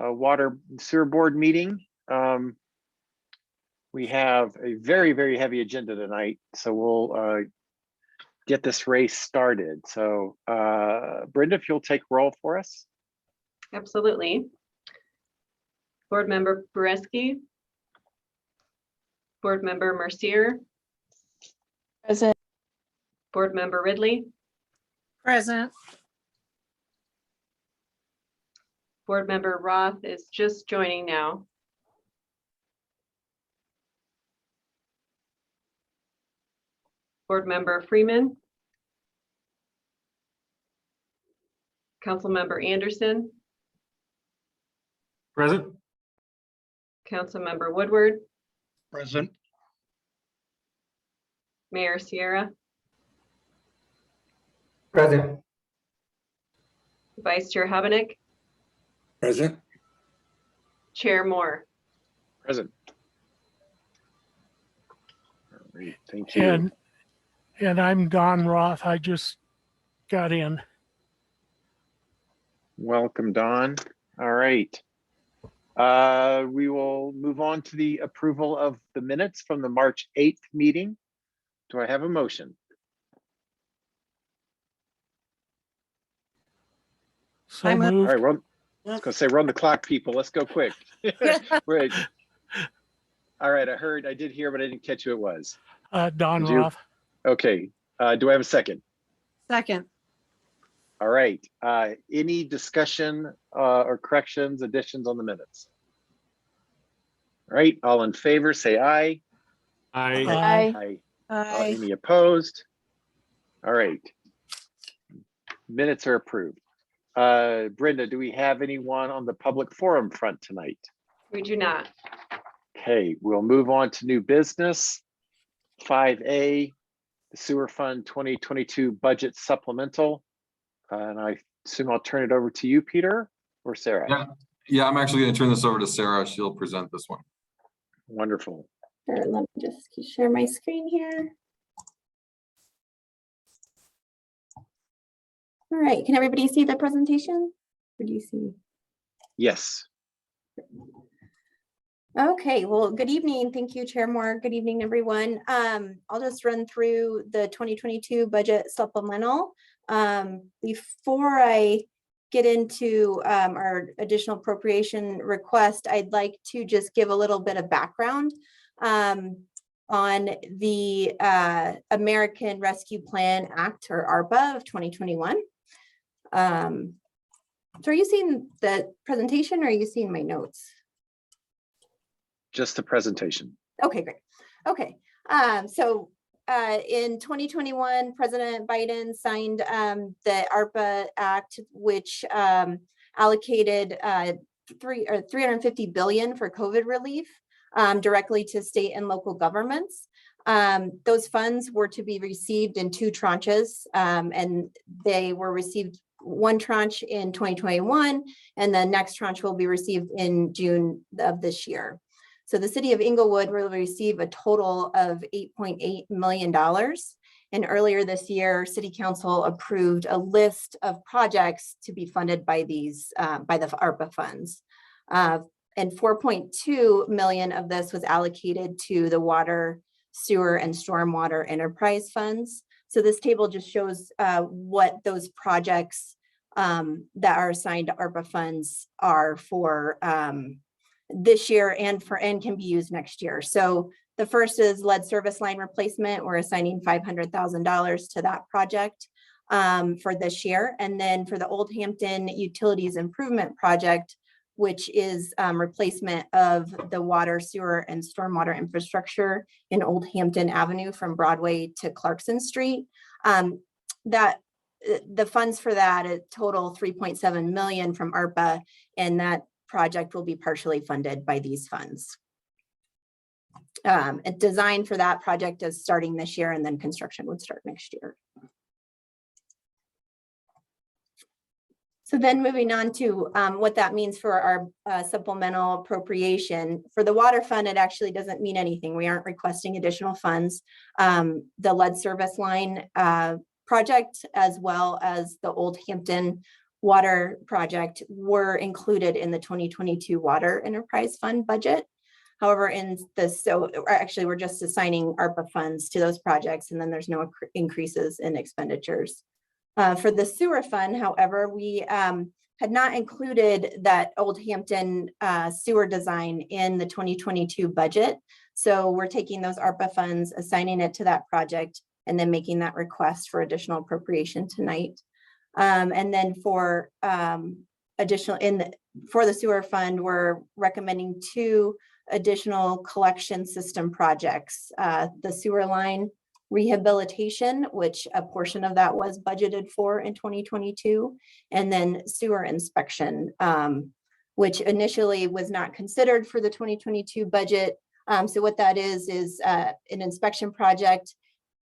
Water and Sewer Board meeting. We have a very, very heavy agenda tonight, so we'll get this race started. So Brenda, if you'll take roll for us. Absolutely. Board Member Boreski. Board Member Mercier. Present. Board Member Ridley. Present. Board Member Roth is just joining now. Board Member Freeman. Councilmember Anderson. Present. Councilmember Woodward. Present. Mayor Sierra. Present. Vice Chair Habenik. Present. Chair Moore. Present. All right, thank you. And I'm Don Roth. I just got in. Welcome, Don. All right. We will move on to the approval of the minutes from the March 8th meeting. Do I have a motion? So I'm All moved. right, I was gonna say run the clock, people. Let's go quick. Wait. All right, I did hear, but I didn't catch who it was. Don Did you? Roth. Okay, do I have a second? Second. All right, any discussion or corrections, additions on the minutes? All right, all in favor, say aye. Aye. Aye. Aye. Any opposed? All right. Minutes are approved. Brenda, do we have anyone on the public forum front tonight? We do not. Okay, we'll move on to new business. 5A, the Sewer Fund 2022 Budget Supplemental. And I assume I'll turn it over to you, Peter, or Sarah? Yeah, I'm actually going to turn this over to Sarah. She'll present this one. Wonderful. Sure, let me just share my screen here. All right, can everybody see the presentation? Or do you see? Yes. Okay, well, good evening. Thank you, Chair Moore. Good evening, everyone. I'll just run through the 2022 budget supplemental. Before I get into our additional appropriation request, I'd like to just give a little bit of background on the American Rescue Plan Act, or ARPA, of 2021. So are you seeing the presentation or are you seeing my notes? Just the presentation. Okay, great. Okay, in 2021, President Biden signed the ARPA Act, which allocated $350 billion for COVID relief directly to state and local governments. Those funds were to be received in two tranches, and they were received one tranche in 2021, and the next tranche will be received in June of this year. So the city of Inglewood will receive a total of $8.8 million. And earlier this year, City Council approved a list of projects to be funded by these, by the ARPA funds. And $4.2 million of this was allocated to the water, sewer, and stormwater enterprise funds. So this table just shows what those projects that are assigned to ARPA funds are for this year and can be used next year. So the first is lead service line replacement. We're assigning $500,000 to that project for this year. And then for the Old Hampton Utilities Improvement Project, which is replacement of the water, sewer, and stormwater infrastructure in Old Hampton Avenue from Broadway to Clarkson Street. That the funds for that total $3.7 million from ARPA, and that project will be partially funded by these funds. A design for that project is starting this year, and then construction would start next year. So then moving on to what that means for our supplemental appropriation. For the water fund, it actually doesn't mean anything. We aren't requesting additional funds. The lead service line project, as well as the Old Hampton water project were included in the 2022 Water Enterprise Fund budget. However, in this, actually, we're just assigning ARPA funds to those projects, and then there's no increases in expenditures. For the sewer fund, however, we had not included that Old Hampton sewer design in the 2022 budget. So we're taking those ARPA funds, assigning it to that project, and then making that request for additional appropriation tonight. And then for for the sewer fund, we're recommending 2 additional collection system projects. The sewer line rehabilitation, which a portion of that was budgeted for in 2022, and then sewer inspection, which initially was not considered for the 2022 budget. So what that is an inspection project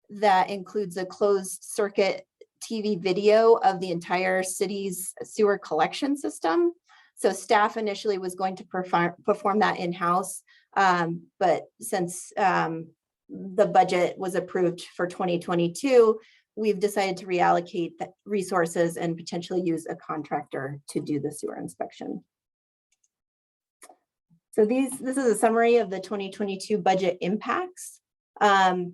that includes a closed circuit TV video of the entire city's sewer collection system. So staff initially was going to perform that in-house, but since the budget was approved for 2022, we've decided to reallocate the resources and potentially use a contractor to do the sewer inspection. So this is a summary of the 2022 budget impacts. The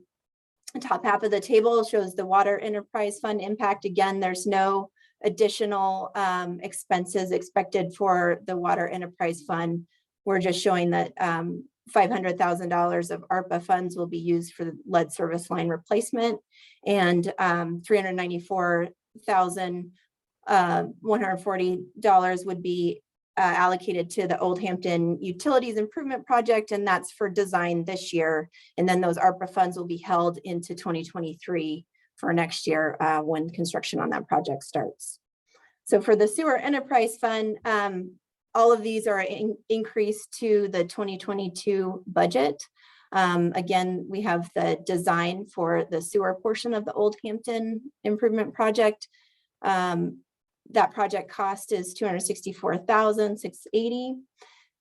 top half of the table shows the Water Enterprise Fund impact. Again, there's no additional expenses expected for the Water Enterprise Fund. We're just showing that $500,000 of ARPA funds will be used for the lead service line replacement, and $394,140 would be allocated to the Old Hampton Utilities Improvement Project, and that's for design this year. And then those ARPA funds will be held into 2023 for next year when construction on that project starts. So for the Sewer Enterprise Fund, all of these are increased to the 2022 budget. Again, we have the design for the sewer portion of the Old Hampton Improvement Project. That project cost is $264,680.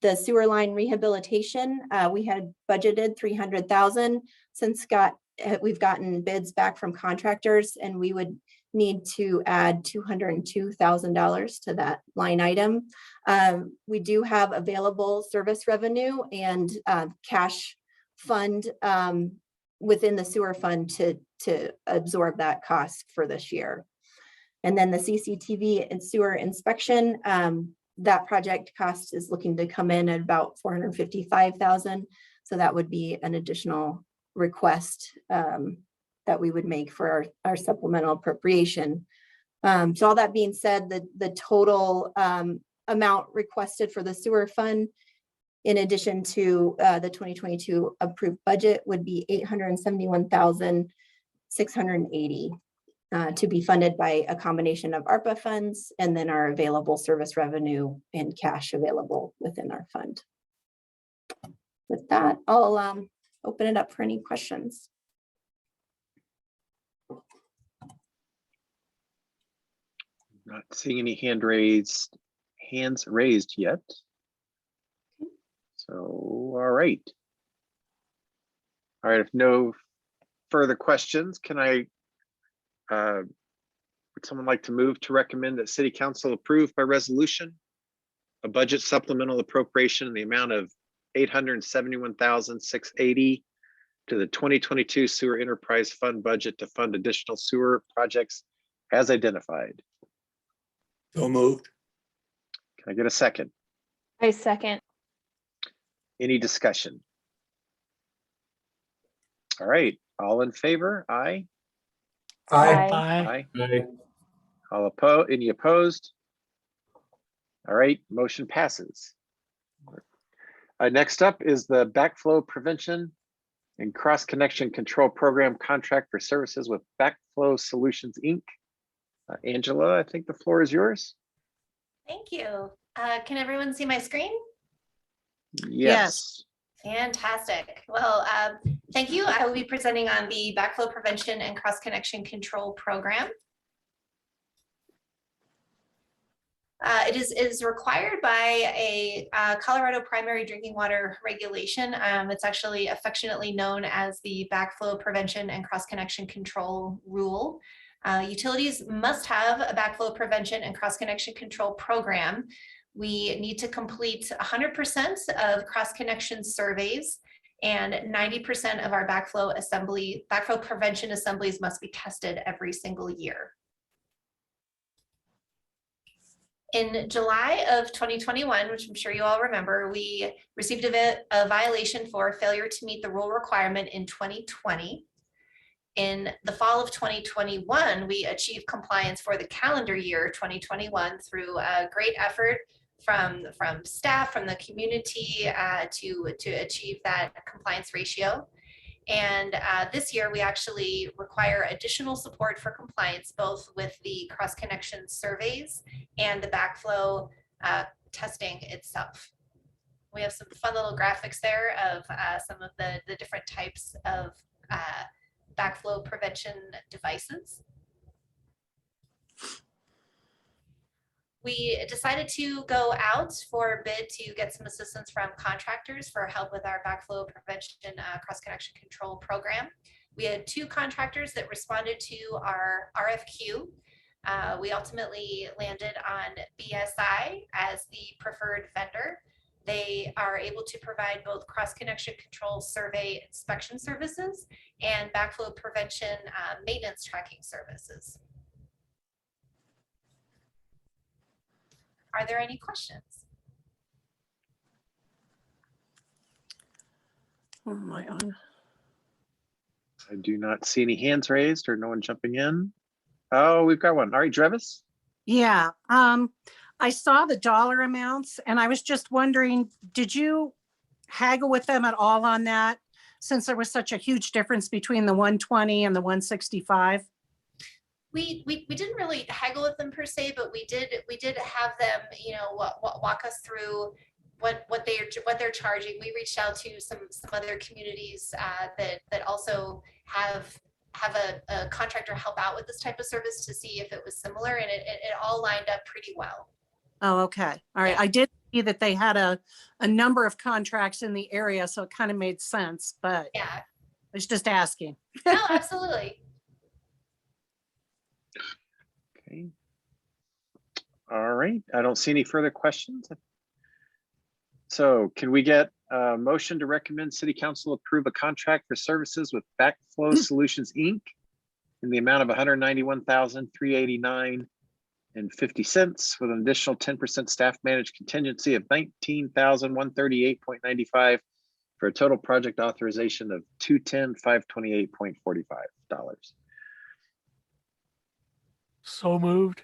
The sewer line rehabilitation, we had budgeted $300,000. Since we've gotten bids back from contractors, and we would need to add $202,000 to that line item. We do have available service revenue and cash fund within the sewer fund to absorb that cost for this year. And then the CCTV and sewer inspection, that project cost is looking to come in at about $455,000. So that would be an additional request that we would make for our supplemental appropriation. So all that being said, the total amount requested for the sewer fund, in addition to the 2022 approved budget, would be $871,680 to be funded by a combination of ARPA funds and then our available service revenue and cash available within our fund. With that, I'll open it up for any questions. Not seeing any hands raised yet. So, all right. All right, if no further questions, can I, would someone like to move to recommend that City Council approve by resolution a budget supplemental appropriation in the amount of $871,680 to the 2022 Sewer Enterprise Fund budget to fund additional sewer projects as identified? So moved. Can I get a second? I second. Any discussion? All right, all in favor? Aye. Aye. Aye. All opposed? Any opposed? All right, motion passes. Next up is the Backflow Prevention and Cross Connection Control Program contract for services with Backflow Solutions, Inc. Angela, I think the floor is yours. Thank you. Can everyone see my screen? Yes. Fantastic. Well, thank you. I will be presenting on the Backflow Prevention and Cross Connection Control Program. It is required by a Colorado primary drinking water regulation. It's actually affectionately known as the Backflow Prevention and Cross Connection Control Rule. Utilities must have a backflow prevention and cross-connection control program. We need to complete 100% of cross-connection surveys, and 90% of our backflow prevention assemblies must be tested every single year. In July of 2021, which I'm sure you all remember, we received a violation for failure to meet the rule requirement in 2020. In the fall of 2021, we achieved compliance for the calendar year 2021 through a great effort from staff, from the community to achieve that compliance ratio. And this year, we actually require additional support for compliance, both with the cross-connection surveys and the backflow testing itself. We have some fun little graphics there of some of the different types of backflow prevention devices. We decided to go out for a bid to get some assistance from contractors for help with our backflow prevention cross-connection control program. We had 2 contractors that responded to our RFQ. We ultimately landed on BSI as the preferred vendor. They are able to provide both cross-connection control survey inspection services and backflow prevention maintenance tracking services. Are there any questions? Oh my God. I do not see any hands raised or no one jumping in. Oh, we've got one. All right, Drevis. Yeah, I saw the dollar amounts and I was just wondering, did you haggle with them at all on that? Since there was such a huge difference between the 120 and the 165? We didn't really haggle with them per se, but we did have them, you know, walk us through what they're charging. We reached out to some other communities that also have a contractor help out with this type of service to see if it was similar, and it all lined up pretty well. Oh, okay. All right. Yeah. I did see that they had a number of contracts in the area, so it kind of made sense, but Yeah, I was just asking. no, absolutely. Okay. All right. I don't see any further questions. So can we get a motion to recommend City Council approve a contract for services with Backflow Solutions, Inc. in the amount of $191,389.50 with an additional 10% staff managed contingency of $19,138.95 for a total project authorization of $210,528.45. So moved.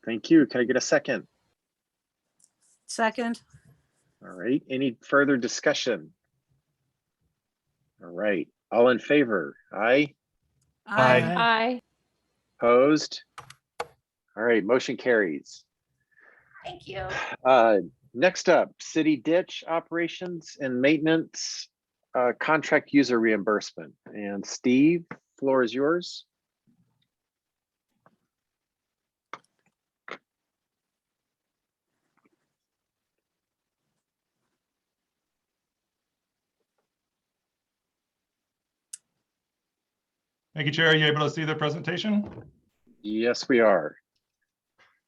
Thank you. Can I get a second? Second. All right. Any further discussion? All right. All in favor? Aye. Aye. Opposed? All right. Motion carries. Thank you. Next up, city ditch operations and maintenance contract user reimbursement. And Steve, floor is yours. Thank you, Chair. Are you able to see the presentation? Yes, we are.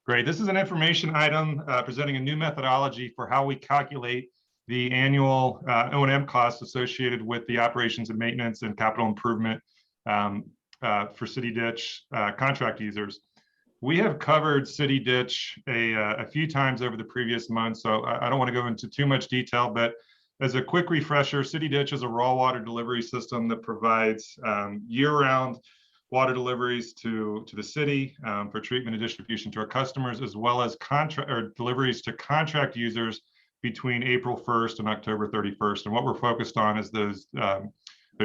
Great. This is an information item presenting a new methodology for how we calculate the annual O&M costs associated with the operations and maintenance and capital improvement for city ditch contract users. We have covered city ditch a few times over the previous months, so I don't want to go into too much detail, but as a quick refresher, city ditch is a raw water delivery system that provides year-round water deliveries to the city for treatment and distribution to our customers, as well as deliveries to contract users between April 1st and October 31st. And what we're focused on is those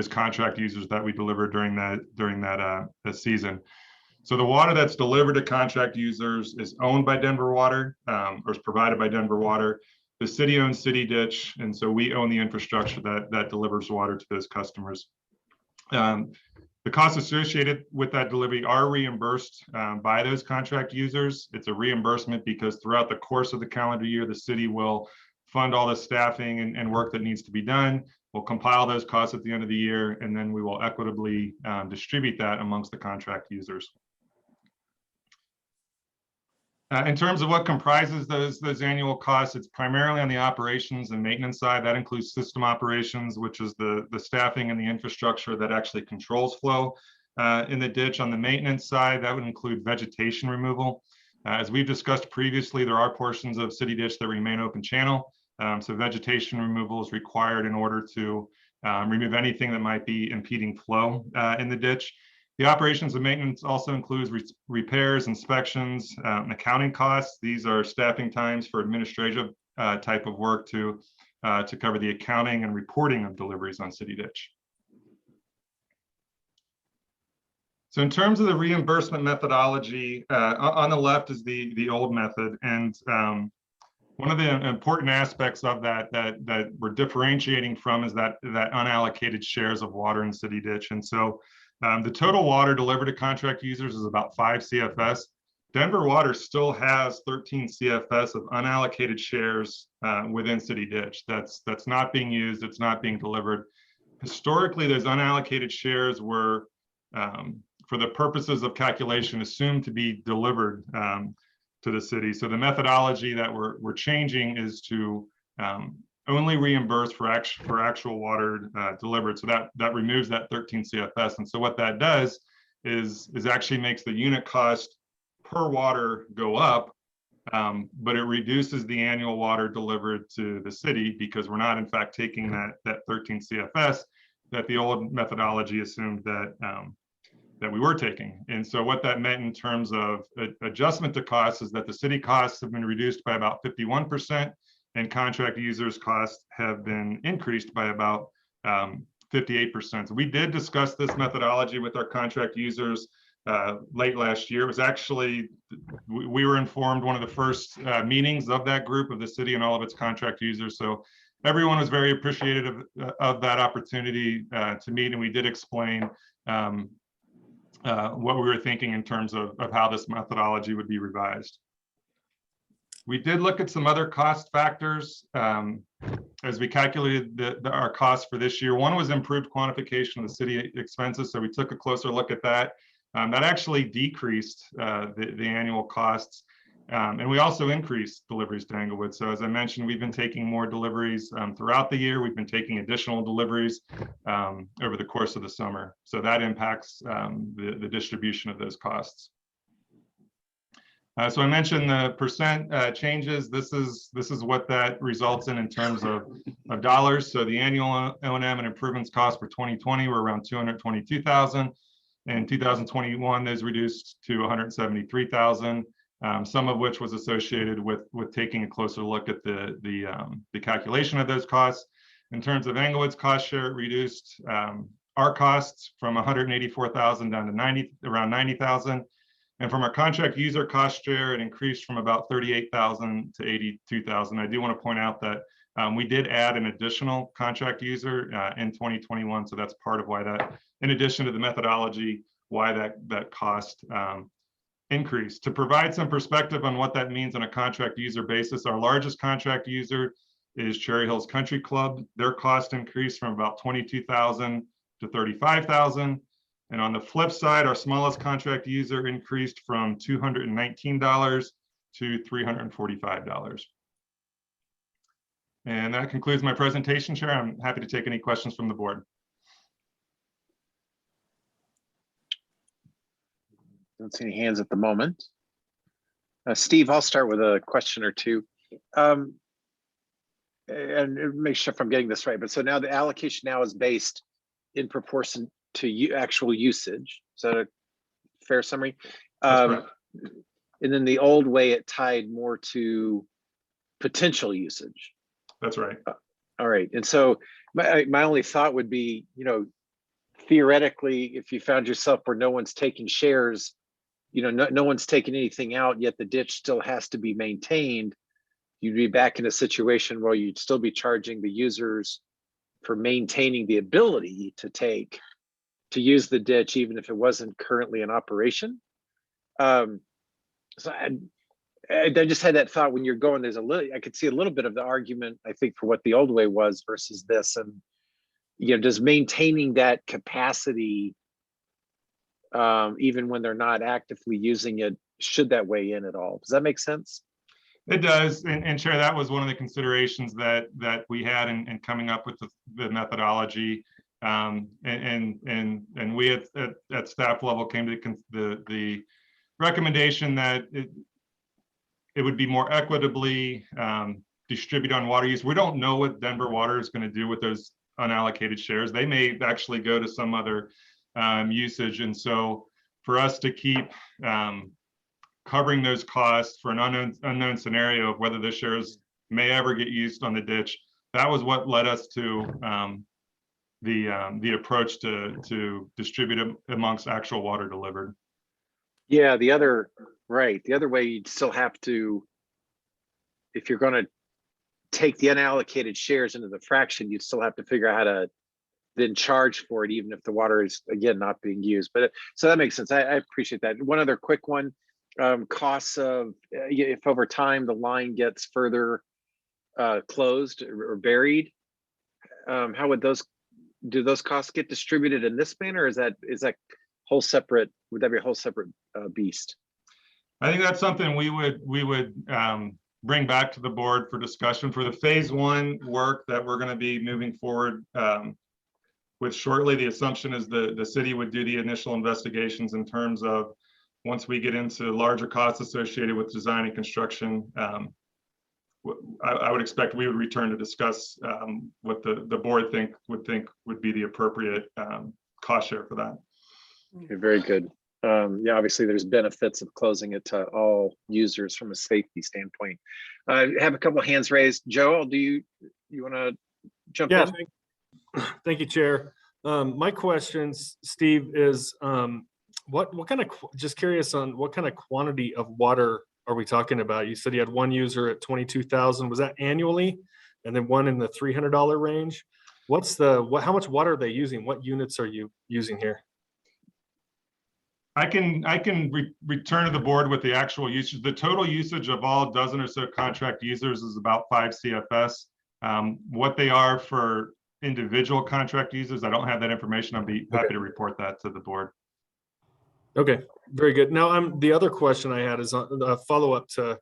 contract users that we deliver during that season. So the water that's delivered to contract users is owned by Denver Water or is provided by Denver Water. The city owns city ditch, and so we own the infrastructure that delivers water to those customers. The costs associated with that delivery are reimbursed by those contract users. It's a reimbursement because throughout the course of the calendar year, the city will fund all the staffing and work that needs to be done. We'll compile those costs at the end of the year, and then we will equitably distribute that amongst the contract users. In terms of what comprises those annual costs, it's primarily on the operations and maintenance side. That includes system operations, which is the staffing and the infrastructure that actually controls flow in the ditch. On the maintenance side, that would include vegetation removal. As we've discussed previously, there are portions of city ditch that remain open channel. So vegetation removal is required in order to remove anything that might be impeding flow in the ditch. The operations and maintenance also includes repairs, inspections, and accounting costs. These are staffing times for administrative type of work to cover the accounting and reporting of deliveries on city ditch. So in terms of the reimbursement methodology, on the left is the old method. And one of the important aspects of that we're differentiating from is that unallocated shares of water in city ditch. And so the total water delivered to contract users is about 5 CFS. Denver Water still has 13 CFS of unallocated shares within city ditch. That's not being used. It's not being delivered. Historically, those unallocated shares were, for the purposes of calculation, assumed to be delivered to the city. So the methodology that we're changing is to only reimburse for actual water delivered. So that removes that 13 CFS. And so what that does is actually makes the unit cost per water go up, but it reduces the annual water delivered to the city because we're not in fact taking that 13 CFS that the old methodology assumed that we were taking. And so what that meant in terms of adjustment to costs is that the city costs have been reduced by about 51%, and contract users' costs have been increased by about 58%. So we did discuss this methodology with our contract users late last year. It was actually, we were informed one of the first meetings of that group of the city and all of its contract users. So everyone was very appreciative of that opportunity to meet, and we did explain what we were thinking in terms of how this methodology would be revised. We did look at some other cost factors as we calculated our costs for this year. One was improved quantification of the city expenses. So we took a closer look at that. That actually decreased the annual costs. And we also increased deliveries to Englewood. So as I mentioned, we've been taking more deliveries throughout the year. We've been taking additional deliveries over the course of the summer. So that impacts the distribution of those costs. So I mentioned the percent changes. This is what that results in terms of dollars. So the annual O&M and improvements cost for 2020 were around $222,000. In 2021, those reduced to $173,000. Some of which was associated with taking a closer look at the calculation of those costs. In terms of Englewood's cost share, it reduced our costs from $184,000 down to around $90,000. And from our contract user cost share, it increased from about $38,000 to $82,000. I do want to point out that we did add an additional contract user in 2021. So that's part of why that, in addition to the methodology, why that cost increase. To provide some perspective on what that means on a contract user basis, our largest contract user is Cherry Hills Country Club. Their cost increased from about $22,000 to $35,000. And on the flip side, our smallest contract user increased from $219 to $345. And that concludes my presentation, Chair. I'm happy to take any questions from the board. Don't see any hands at the moment. Steve, I'll start with a question or two. And make sure if I'm getting this right, but so now the allocation now is based in proportion to actual usage. Is that a fair summary? And then the old way it tied more to potential usage. That's right. All right. And so my only thought would be, theoretically, if you found yourself where no one's taking shares, no one's taking anything out, yet the ditch still has to be maintained, you'd be back in a situation where you'd still be charging the users for maintaining the ability to use the ditch, even if it wasn't currently in operation. So I just had that thought when you're going, I could see a little bit of the argument, I think, for what the old way was versus this. And does maintaining that capacity, even when they're not actively using it, should that weigh in at all? Does that make sense? It does, and Chair, that was one of the considerations that we had in coming up with the methodology. And we at staff level came to the recommendation that it would be more equitably distributed on water use. We don't know what Denver Water is going to do with those unallocated shares. They may actually go to some other usage, and so for us to keep covering those costs for an unknown scenario of whether the shares may ever get used on the ditch, that was what led us to the approach to distribute them amongst actual water delivered. Yeah, the other way you'd still have to, if you're going to take the unallocated shares into the fraction, you'd still have to figure out how to then charge for it, even if the water is, again, not being used. But so that makes sense. I appreciate that. One other quick one, costs of, if over time the line gets further closed or buried, how would do those costs get distributed in this manner? Or is that whole separate, would that be a whole separate beast? I think that's something we would bring back to the board for discussion for the phase 1 work that we're going to be moving forward with shortly. The assumption is the city would do the initial investigations in terms of once we get into larger costs associated with design and construction. I would expect we would return to discuss what the board would be the appropriate cost share for that. Okay, very good. Yeah, obviously there's benefits of closing it to all users from a safety standpoint. I have a couple of hands raised. Joel, do you want to jump in? Thank you, Chair. My questions, Steve, is what kind of, just curious on what kind of quantity of water are we talking about? You said you had one user at 22,000. Was that annually? And then one in the $300 range? How much water are they using? What units are you using here? I can return to the board with the actual usage. The total usage of all dozen or so contract users is about 5 CFS. What they are for individual contract users, I don't have that information. I'd be happy to report that to the board. Okay, very good. Now, the other question I had is a follow-up to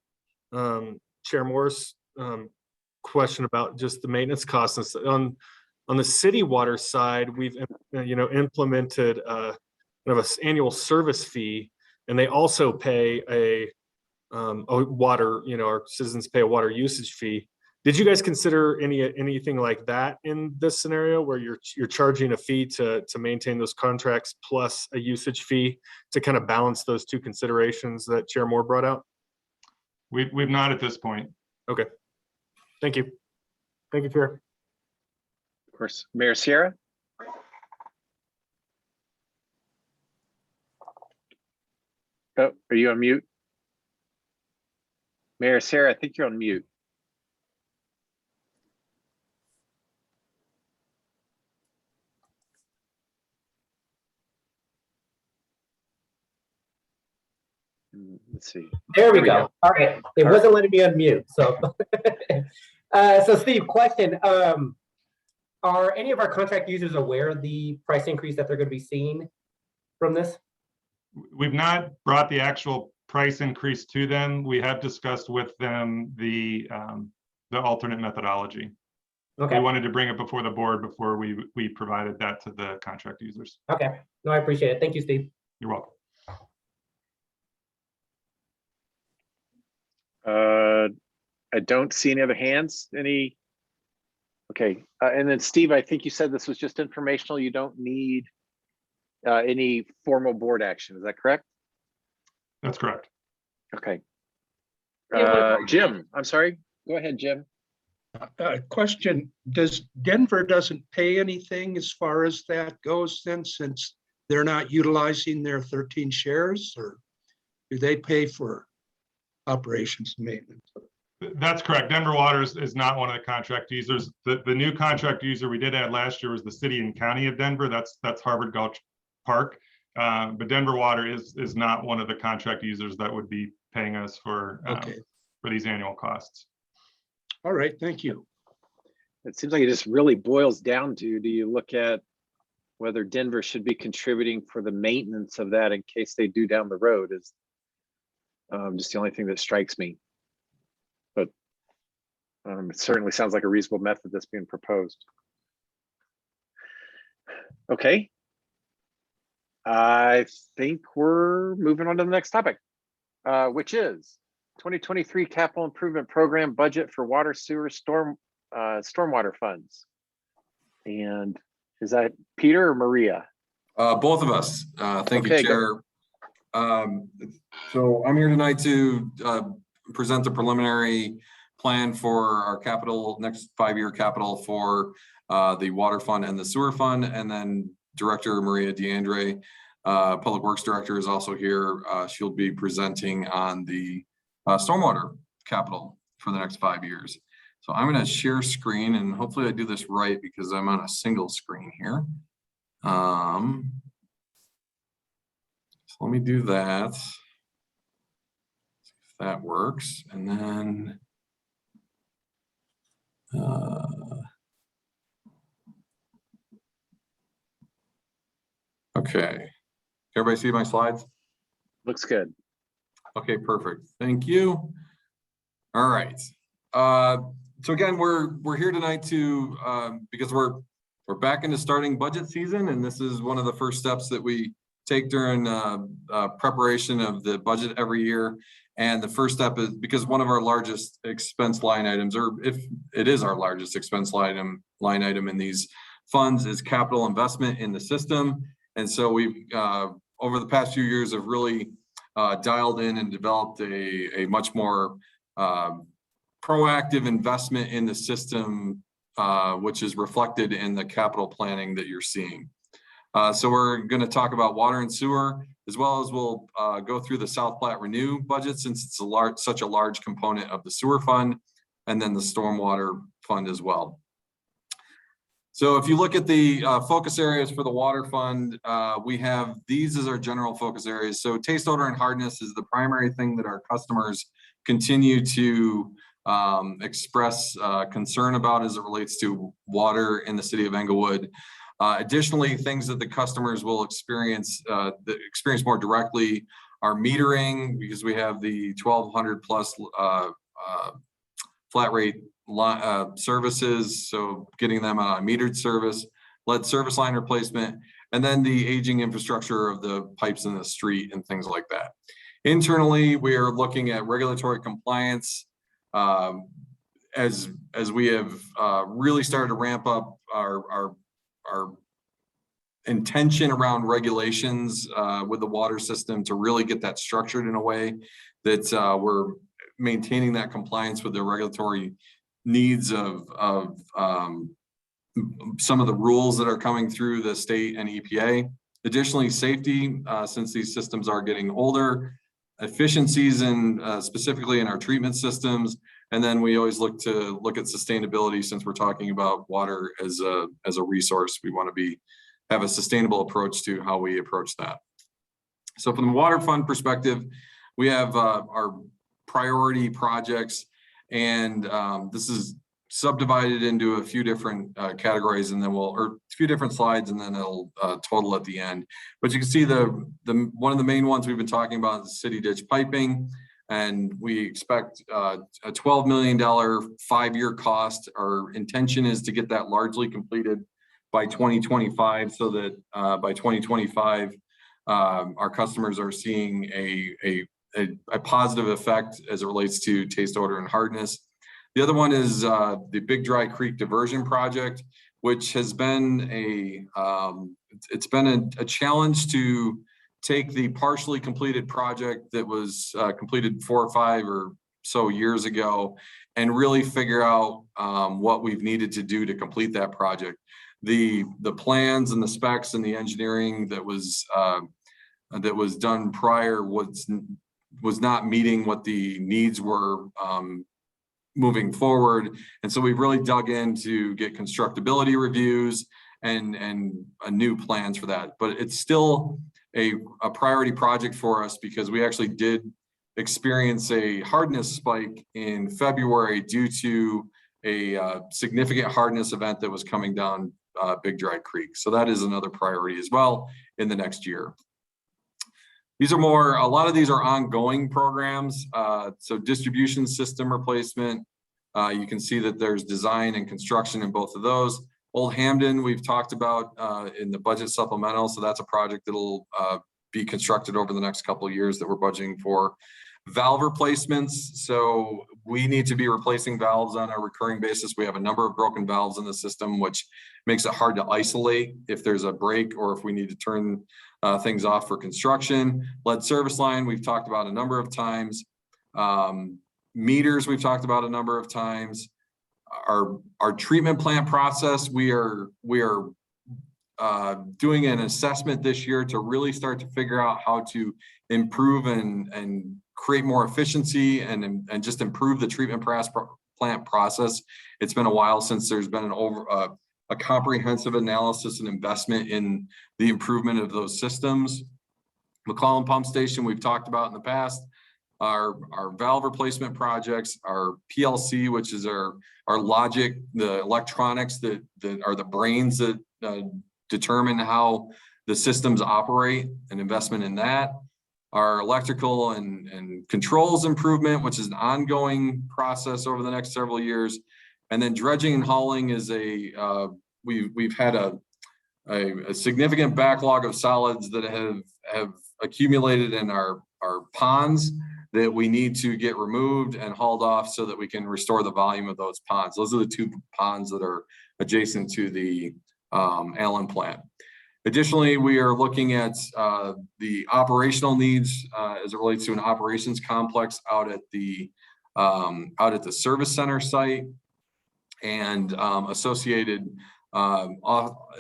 Chair Moore's question about just the maintenance costs. On the city water side, we've implemented kind of an annual service fee, and they also pay a water. Our citizens pay a water usage fee. Did you guys consider anything like that in this scenario, where you're charging a fee to maintain those contracts plus a usage fee to kind of balance those two considerations that Chair Moore brought out? We've not at this point. Okay, thank you. Thank you, Chair. Of course, Mayor Sierra. Oh, are you on mute? Mayor Sarah, I think you're on mute. Let's see. There we go. All right. It wasn't letting me unmute. So, so Steve, question. Are any of our contract users aware of the price increase that they're going to be seeing from this? We've not brought the actual price increase to them. We have discussed with them the alternate methodology. Okay. We wanted to bring it before the board before we provided that to the contract users. Okay. No, I appreciate it. Thank you, Steve. You're welcome. I don't see any other hands. Okay. And then Steve, I think you said this was just informational. You don't need any formal board action. Is that correct? That's correct. Okay. Jim, I'm sorry. Go ahead, Jim. Question, Denver doesn't pay anything as far as that goes then, since they're not utilizing their 13 shares, or do they pay for operations and maintenance? That's correct. Denver Water is not one of the contract users. The new contract user we did add last year was the city and county of Denver. That's Harvard Gulch Park. But Denver Water is not one of the contract users that would be paying us for these annual costs. All right, thank you. it seems like it just really boils down to, do you look at whether Denver should be contributing for the maintenance of that in case they do down the road is just the only thing that strikes me. But it certainly sounds like a reasonable method that's being proposed. Okay. I think we're moving on to the next topic, which is 2023 capital improvement program budget for water, sewer, stormwater funds. And is that Peter or Maria? Both of us. Thank you, Okay, Chair. So I'm here tonight to present the preliminary plan for our next 5-year capital for the water fund and the sewer fund. And then Director Maria DeAndre, Public Works Director, is also here. She'll be presenting on the stormwater capital for the next 5 years. So I'm going to share screen, and hopefully I do this right because I'm on a single screen here. So let me do that. See if that works. And then okay. Everybody see my slides? Looks good. Okay, perfect. Thank you. All right. So again, we're here tonight to because we're back into starting budget season, and this is one of the first steps that we take during preparation of the budget every year. And the first step is because one of our largest expense line items, or if it is our largest expense line item in these funds, is capital investment in the system. And so we've over the past few years have really dialed in and developed a much more proactive investment in the system, which is reflected in the capital planning that you're seeing. So we're going to talk about water and sewer, as well as we'll go through the South Platte Renew budget, since it's such a large component of the sewer fund, and then the stormwater fund as well. So if you look at the focus areas for the water fund, we have these as our general focus areas. So taste, odor, and hardness is the primary thing that our customers continue to express concern about as it relates to water in the city of Englewood. Additionally, things that the customers will experience more directly are metering, because we have the 1,200 plus flat rate services, so getting them on a metered service, lead service line replacement, and then the aging infrastructure of the pipes in the street and things like that. Internally, we are looking at regulatory compliance as we have really started to ramp up our intention around regulations with the water system to really get that structured in a way that we're maintaining that compliance with the regulatory needs of some of the rules that are coming through the state and EPA. Additionally, safety, since these systems are getting older, efficiencies in specifically in our treatment systems, and then we always look at sustainability, since we're talking about water as a resource. We want to have a sustainable approach to how we approach that. So from the water fund perspective, we have our priority projects, and this is subdivided into a few different categories, and then a few different slides, and then it'll total at the end. But you can see one of the main ones we've been talking about is city ditch piping, and we expect a $12 million 5-year cost. Our intention is to get that largely completed by 2025, so that by 2025, our customers are seeing a positive effect as it relates to taste, odor, and hardness. The other one is the Big Dry Creek Diversion Project, which has been it's been a challenge to take the partially completed project that was completed 4 or 5 or so years ago and really figure out what we've needed to do to complete that project. The plans and the specs and the engineering that was done prior was not meeting what the needs were moving forward. And so we've really dug in to get constructability reviews and new plans for that. But it's still a priority project for us, because we actually did experience a hardness spike in February due to a significant hardness event that was coming down Big Dry Creek. So that is another priority as well in the next year. These are a lot of these are ongoing programs. So distribution system replacement. You can see that there's design and construction in both of those. Old Hamden, we've talked about in the budget supplemental. So that's a project that'll be constructed over the next couple of years that we're budgeting for. Valve replacements. So we need to be replacing valves on a recurring basis. We have a number of broken valves in the system, which makes it hard to isolate if there's a break or if we need to turn things off for construction. Lead service line, we've talked about a number of times. Meters, we've talked about a number of times. Our treatment plant process, we are doing an assessment this year to really start to figure out how to improve and create more efficiency and just improve the treatment plant process. It's been a while since there's been a comprehensive analysis and investment in the improvement of those systems. McCollum Pump Station, we've talked about in the past. Our valve replacement projects, our PLC, which is our logic, the electronics that are the brains that determine how the systems operate, an investment in that. Our electrical and controls improvement, which is an ongoing process over the next several years. And then dredging and hauling is we've had a significant backlog of solids that have accumulated in our ponds that we need to get removed and hauled off so that we can restore the volume of those ponds. Those are the two ponds that are adjacent to the Allen plant. Additionally, we are looking at the operational needs as it relates to an operations complex out at the service center site and associated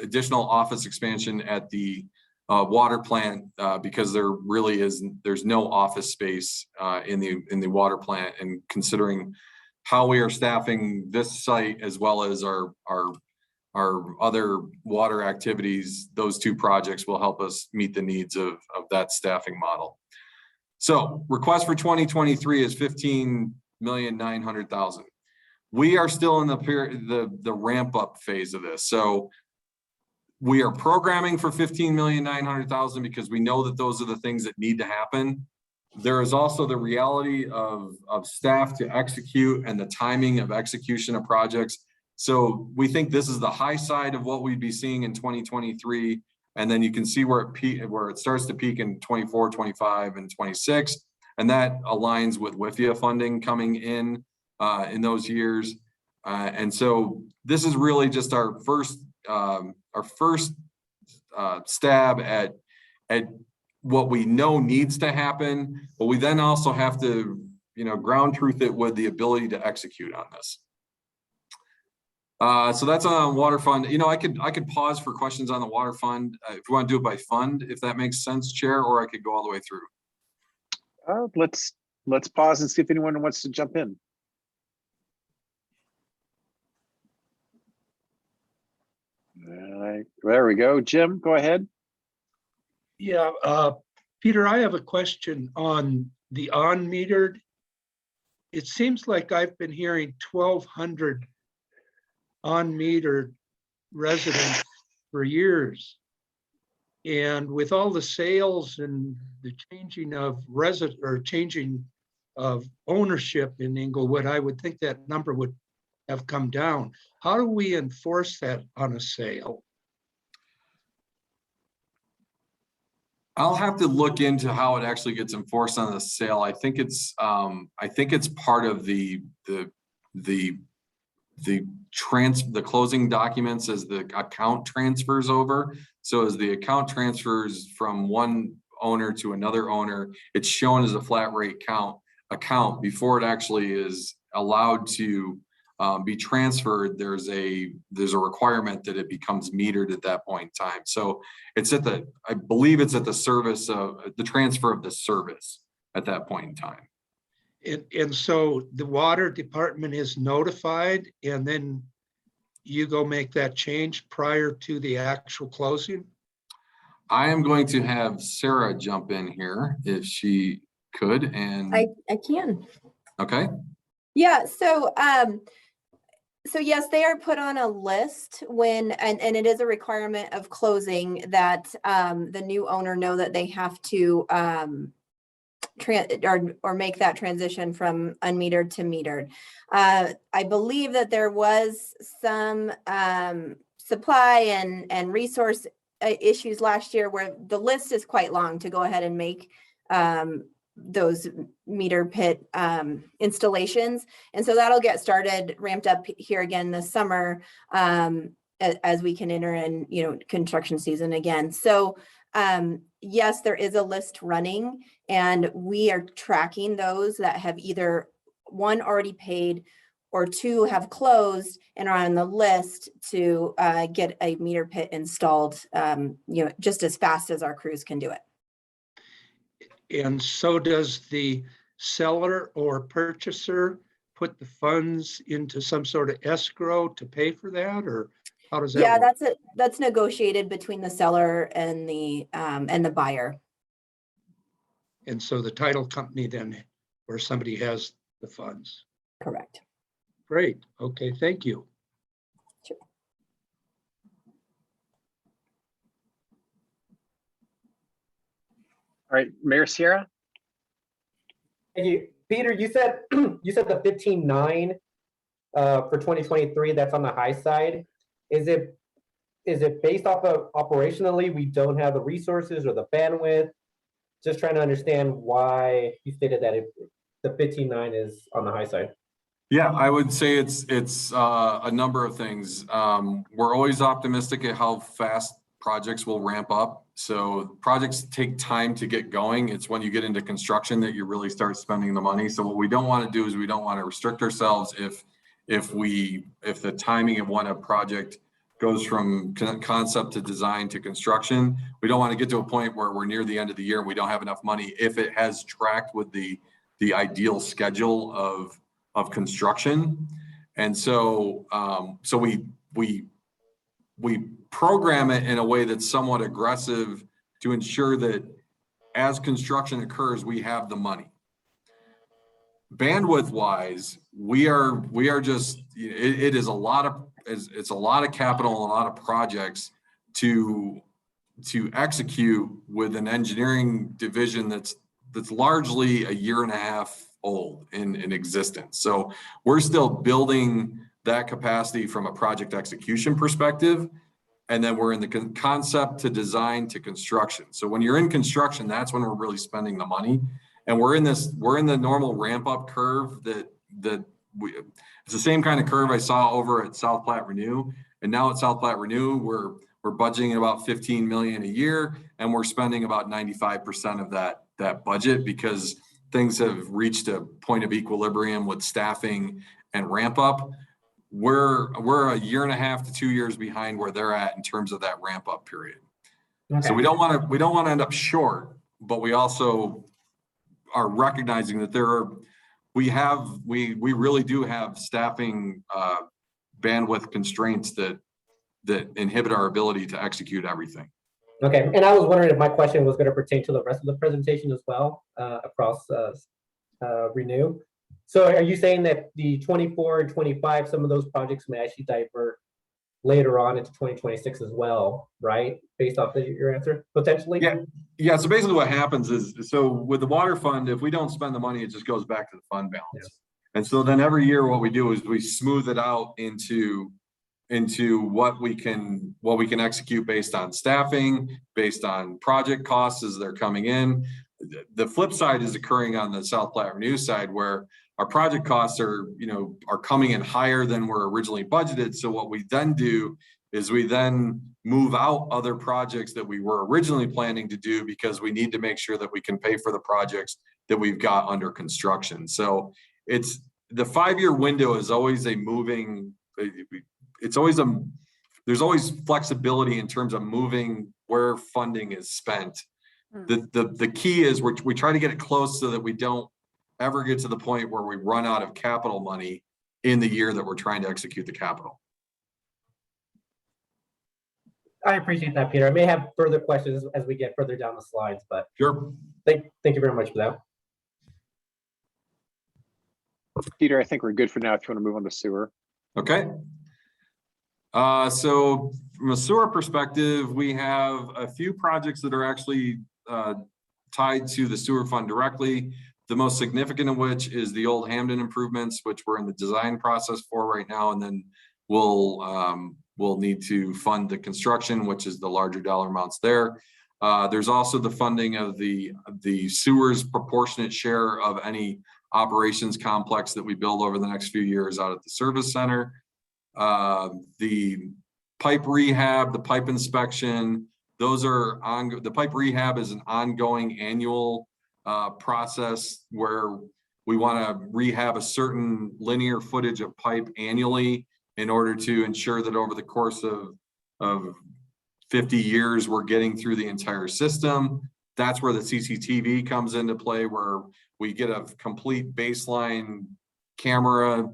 additional office expansion at the water plant because there's no office space in the water plant, and considering how we are staffing this site as well as our other water activities, those two projects will help us meet the needs of that staffing model. So request for 2023 is $15,900,000. We are still in the ramp up phase of this. So we are programming for $15,900,000 because we know that those are the things that need to happen. There is also the reality of staff to execute and the timing of execution of projects. So we think this is the high side of what we'd be seeing in 2023. And then you can see where it starts to peak in 24, 25, and 26. And that aligns with WIFIA funding coming in those years. And so this is really just our first stab at what we know needs to happen, but we then also have to, ground truth it with the ability to execute on this. So that's on water fund. I could pause for questions on the water fund if you want to do it by fund, if that makes sense, Chair, or I could go all the way through. Let's pause and see if anyone wants to jump in. All right, there we go. Jim, go ahead. Yeah, Peter, I have a question on the on-metered. It seems like I've been hearing 1,200 on-metered residents for years. And with all the sales and the changing of changing of ownership in Inglewood, I would think that number would have come down. How do we enforce that on a sale? I'll have to look into how it actually gets enforced on the sale. I think it's part of the closing documents as the account transfers over. So as the account transfers from one owner to another owner, it's shown as a flat rate account before it actually is allowed to be transferred. There's a requirement that it becomes metered at that point in time. So it's I believe it's at the service of the transfer of the service at that point in time. And so the water department is notified, and then you go make that change prior to the actual closing? I am going to have Sarah jump in here if she could. And I can. Okay. Yeah, so So yes, they are put on a list when, and it is a requirement of closing that the new owner know that they have to or make that transition from unmetered to metered. I believe that there was some supply and resource issues last year where the list is quite long to go ahead and make those meter pit installations. And so that'll get started, ramped up here again this summer as we can enter in, you know, construction season again. So yes, there is a list running, and we are tracking those that have either one already paid or two have closed and are on the list to get a meter pit installed, you know, just as fast as our crews can do it. And so does the seller or purchaser put the funds into some sort of escrow to pay for that, or how does that Yeah, work? that's negotiated between the seller and the buyer. And so the title company then, or somebody has the funds. Correct. Great. Okay, thank you. Sure. All right, Mayor Sierra? Thank you. Peter, you said you said the 15.9 for 2023, that's on the high side. Is it based off of operationally we don't have the resources or the bandwidth? Just trying to understand why you stated that the 15.9 is on the high side. Yeah, I would say it's a number of things. We're always optimistic at how fast projects will ramp up. So projects take time to get going. It's when you get into construction that you really start spending the money. So what we don't want to do is we don't want to restrict ourselves if the timing of when a project goes from concept to design to construction. We don't want to get to a point where we're near the end of the year and we don't have enough money if it has tracked with the ideal schedule of construction. And so we program it in a way that's somewhat aggressive to ensure that as construction occurs, we have the money. Bandwidth wise, we are just, it is a lot of, it's a lot of capital, and a lot of projects to execute with an engineering division that's largely a year and a half old in existence. So we're still building that capacity from a project execution perspective. And then we're in the concept to design to construction. So when you're in construction, that's when we're really spending the money. And we're in the normal ramp up curve it's the same kind of curve I saw over at South Platte Renew. And now at South Platte Renew, we're budgeting about 15 million a year, and we're spending about 95% of that budget because things have reached a point of equilibrium with staffing and ramp up. We're a year and a half to 2 years behind where they're at in terms of that ramp up period. Okay. So we don't want to end up short, but we also are recognizing that we really do have staffing bandwidth constraints that inhibit our ability to execute everything. Okay, and I was wondering if my question was going to pertain to the rest of the presentation as well, across Renew. So are you saying that the 24 and 25, some of those projects may actually divert later on into 2026 as well, right? Based off your answer, potentially? Yeah. So basically what happens is, so with the water fund, if we don't spend the money, it just goes back to the fund balance. Yes. And so then every year what we do is we smooth it out into what we can execute based on staffing, based on project costs as they're coming in. The flip side is occurring on the South Platte Renew side, where our project costs are coming in higher than were originally budgeted. So what we then do is we then move out other projects that we were originally planning to do because we need to make sure that we can pay for the projects that we've got under construction. So it's the 5-year window is always a moving, there's always flexibility in terms of moving where funding is spent. The key is we try to get it close so that we don't ever get to the point where we run out of capital money in the year that we're trying to execute the capital. I appreciate that, Peter. I may have further questions as we get further down the slides, but sure. Thank you very much for that. Peter, I think we're good for now if you want to move on to sewer. Okay. So from a sewer perspective, we have a few projects that are actually tied to the sewer fund directly. The most significant of which is the Old Hamden improvements, which we're in the design process for right now, and then we'll need to fund the construction, which is the larger dollar amounts there. There's also the funding of the sewers proportionate share of any operations complex that we build over the next few years out at the service center. The pipe rehab, the pipe inspection, those are on. The pipe rehab is an ongoing annual process where we want to rehab a certain linear footage of pipe annually in order to ensure that over the course of 50 years, we're getting through the entire system. That's where the CCTV comes into play, where we get a complete baseline camera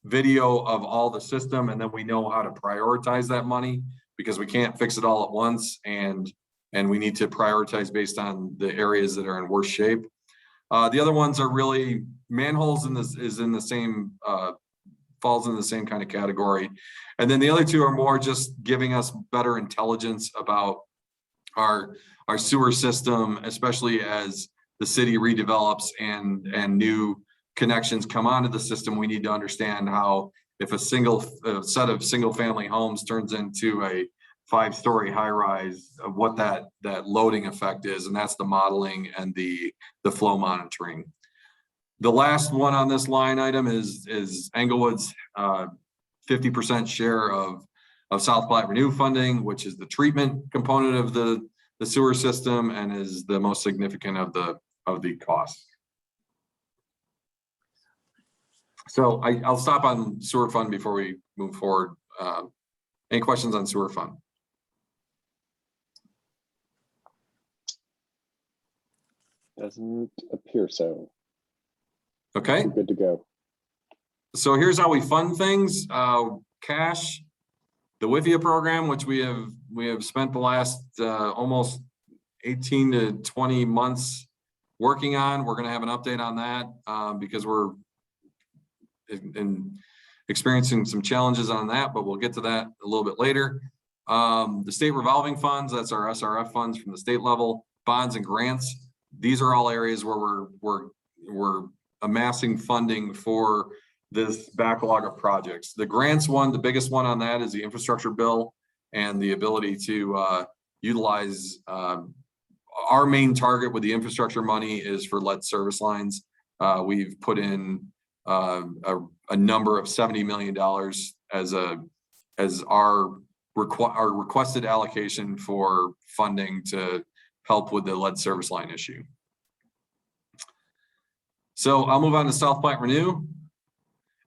video of all the system, and then we know how to prioritize that money, because we can't fix it all at once, and we need to prioritize based on the areas that are in worse shape. The other ones are really manholes, falls in the same kind of category. And then the other two are more just giving us better intelligence about our sewer system, especially as the city redevelops and new connections come onto the system. We need to understand how, if a set of single family homes turns into a 5-story high rise, of what that loading effect is, and that's the modeling and the flow monitoring. The last one on this line item is Englewood's 50% share of South Platte Renew funding, which is the treatment component of the sewer system and is the most significant of the costs. So I'll stop on sewer fund before we move forward. Any questions on sewer fund? Doesn't appear so. Okay. We're good to go. So here's how we fund things. Cash, the WIFIA program, which we have spent the last almost 18 to 20 months working on. We're going to have an update on that because we're experiencing some challenges on that, but we'll get to that a little bit later. The state revolving funds, that's our SRF funds from the state level, bonds and grants. These are all areas where we're amassing funding for this backlog of projects. The grants one, the biggest one on that is the infrastructure bill and the ability to utilize our main target with the infrastructure money is for lead service lines. We've put in a number of $70 million as our requested allocation for funding to help with the lead service line issue. So I'll move on to South Platte Renew.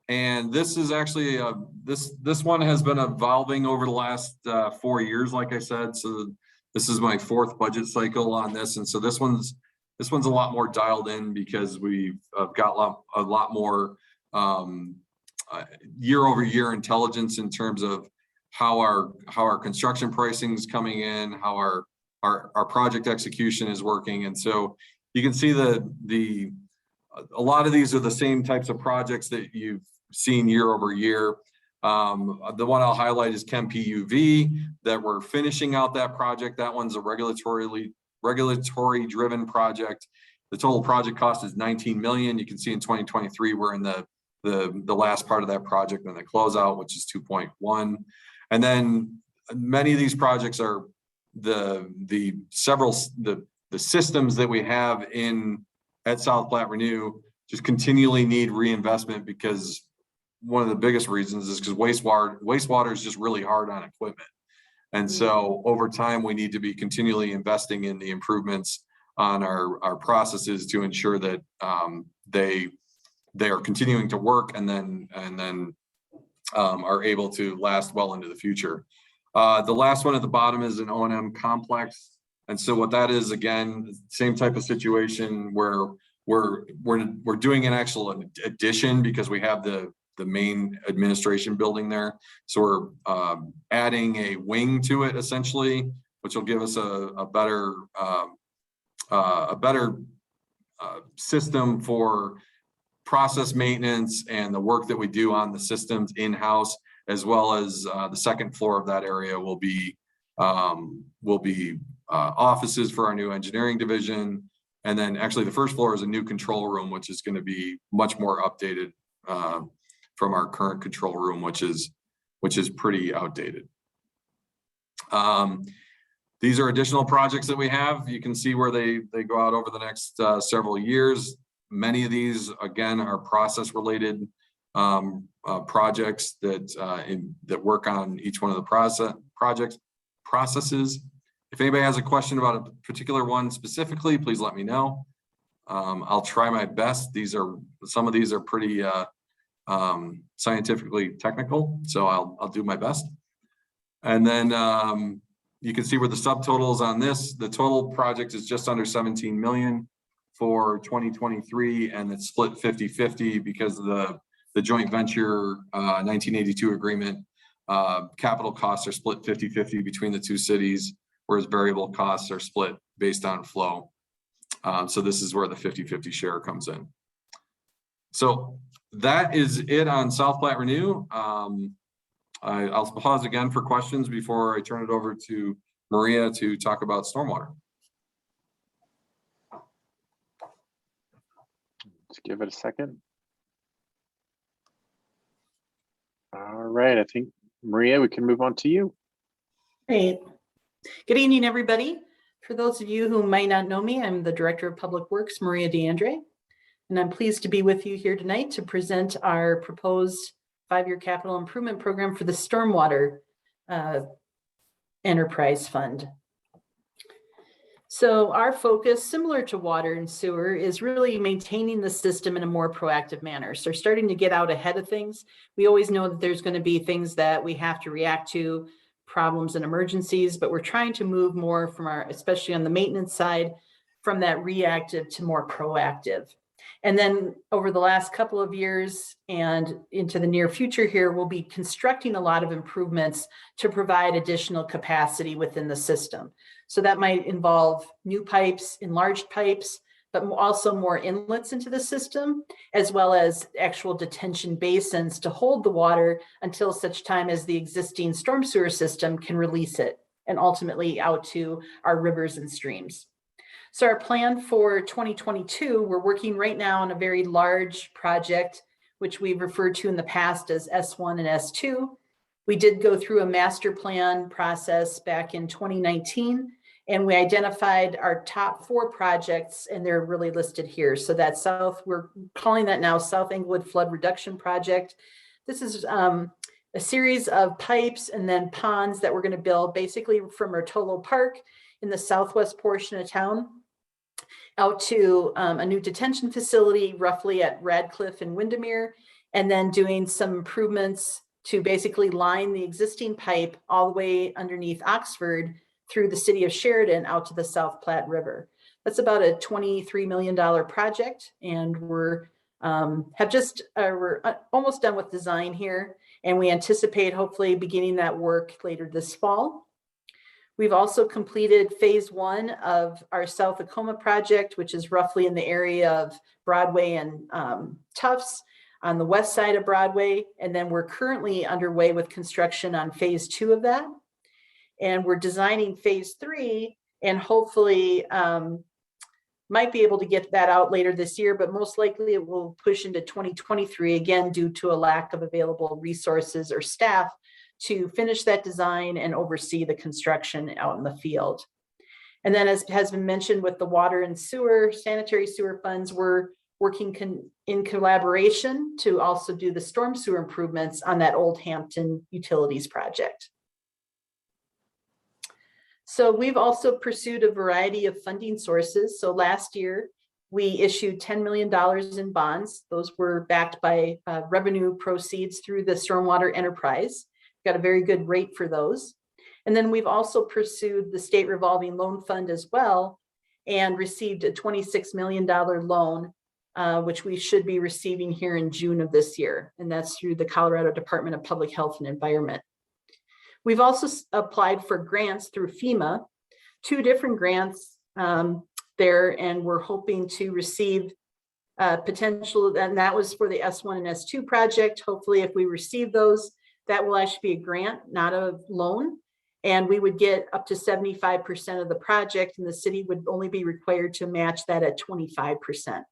And this is actually this one has been evolving over the last 4 years, like I said. So this is my 4th budget cycle on this, and so this one's a lot more dialed in because we've got a lot more year-over-year intelligence in terms of how our construction pricing is coming in, how our project execution is working, and so you can see a lot of these are the same types of projects that you've seen year over year. The one I'll highlight is Chem PUV, that we're finishing out that project. That one's a regulatory driven project. The total project cost is 19 million. You can see in 2023 we're in the last part of that project and the closeout, which is 2.1. And then many of these projects are the systems that we have at South Platte Renew just continually need reinvestment, because one of the biggest reasons is because wastewater is just really hard on equipment. And so over time, we need to be continually investing in the improvements on our processes to ensure that they are continuing to work and then are able to last well into the future. The last one at the bottom is an O&M complex. And so what that is, again, same type of situation where we're doing an actual addition because we have the main administration building there. So we're adding a wing to it essentially, which will give us a better system for process maintenance and the work that we do on the systems in-house, as well as the second floor of that area will be offices for our new engineering division. And then actually the first floor is a new control room, which is going to be much more updated from our current control room, which is pretty outdated. These are additional projects that we have. You can see where they go out over the next several years. Many of these, again, are process related projects that work on each one of the processes. If anybody has a question about a particular one specifically, please let me know. I'll try my best. Some of these are pretty scientifically technical, so I'll do my best. And then you can see where the subtotals on this. The total project is just under 17 million for 2023, and it's split 50-50 because of the joint venture 1982 agreement. Capital costs are split 50-50 between the two cities, whereas variable costs are split based on flow. So this is where the 50-50 share comes in. So that is it on South Platte Renew. I'll pause again for questions before I turn it over to Maria to talk about stormwater. Let's give it a second. All right, I think, Maria, we can move on to you. Great. Good evening, everybody. For those of you who might not know me, I'm the Director of Public Works, Maria DeAndre, and I'm pleased to be with you here tonight to present our proposed 5-year capital improvement program for the Stormwater Enterprise Fund. So our focus, similar to water and sewer, is really maintaining the system in a more proactive manner. So starting to get out ahead of things. We always know that there's going to be things that we have to react to, problems and emergencies, but we're trying to move more from especially on the maintenance side, from that reactive to more proactive. And then over the last couple of years and into the near future here, we'll be constructing a lot of improvements to provide additional capacity within the system. So that might involve new pipes, enlarged pipes, but also more inlets into the system, as well as actual detention basins to hold the water until such time as the existing storm sewer system can release it and ultimately out to our rivers and streams. So our plan for 2022, we're working right now on a very large project, which we've referred to in the past as S1 and S2. We did go through a master plan process back in 2019, and we identified our top 4 projects, and they're really listed here. So that we're calling that now South Englewood Flood Reduction Project. This is a series of pipes and then ponds that we're going to build basically from Rotolo Park in the southwest portion of town out to a new detention facility roughly at Radcliffe and Windermere, and then doing some improvements to basically line the existing pipe all the way underneath Oxford through the city of Sheridan out to the South Platte River. That's about a $23 million project, and we're almost done with design here, and we anticipate hopefully beginning that work later this fall. We've also completed phase 1 of our South Acoma project, which is roughly in the area of Broadway and Tufts on the west side of Broadway. And then we're currently underway with construction on phase 2 of that. And we're designing phase 3 and hopefully might be able to get that out later this year, but most likely it will push into 2023 again due to a lack of available resources or staff to finish that design and oversee the construction out in the field. And then, as has been mentioned with the water and sewer, sanitary sewer funds, we're working in collaboration to also do the storm sewer improvements on that Old Hampton Utilities project. So we've also pursued a variety of funding sources. So last year, we issued $10 million in bonds. Those were backed by revenue proceeds through the Stormwater Enterprise. Got a very good rate for those. And then we've also pursued the state revolving loan fund as well and received a $26 million loan, which we should be receiving here in June of this year. And that's through the Colorado Department of Public Health and Environment. We've also applied for grants through FEMA, 2 different grants there, and we're hoping to receive potential, and that was for the S1 and S2 project. Hopefully, if we receive those, that will actually be a grant, not a loan. And we would get up to 75% of the project, and the city would only be required to match that at 25%.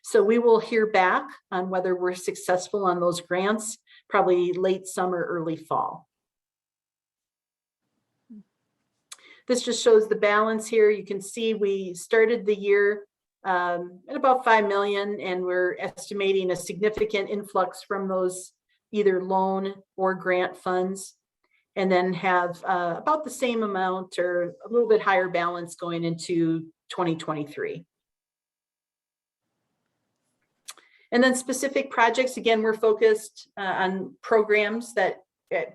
So we will hear back on whether we're successful on those grants, probably late summer, early fall. This just shows the balance here. You can see we started the year at about 5 million, and we're estimating a significant influx from those either loan or grant funds, and then have about the same amount or a little bit higher balance going into 2023. And then specific projects, again, we're focused on programs that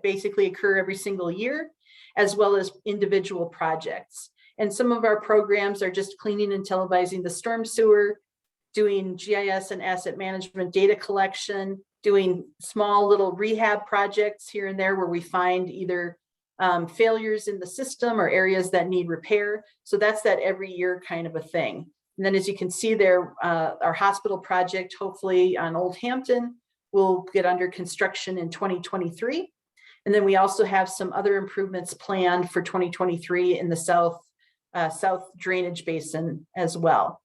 basically occur every single year, as well as individual projects. And some of our programs are just cleaning and televising the storm sewer, doing GIS and asset management data collection, doing small little rehab projects here and there where we find either failures in the system or areas that need repair. So that's that every year kind of a thing. And then as you can see there, our hospital project, hopefully on Old Hampton, will get under construction in 2023. And then we also have some other improvements planned for 2023 in the south drainage basin as well.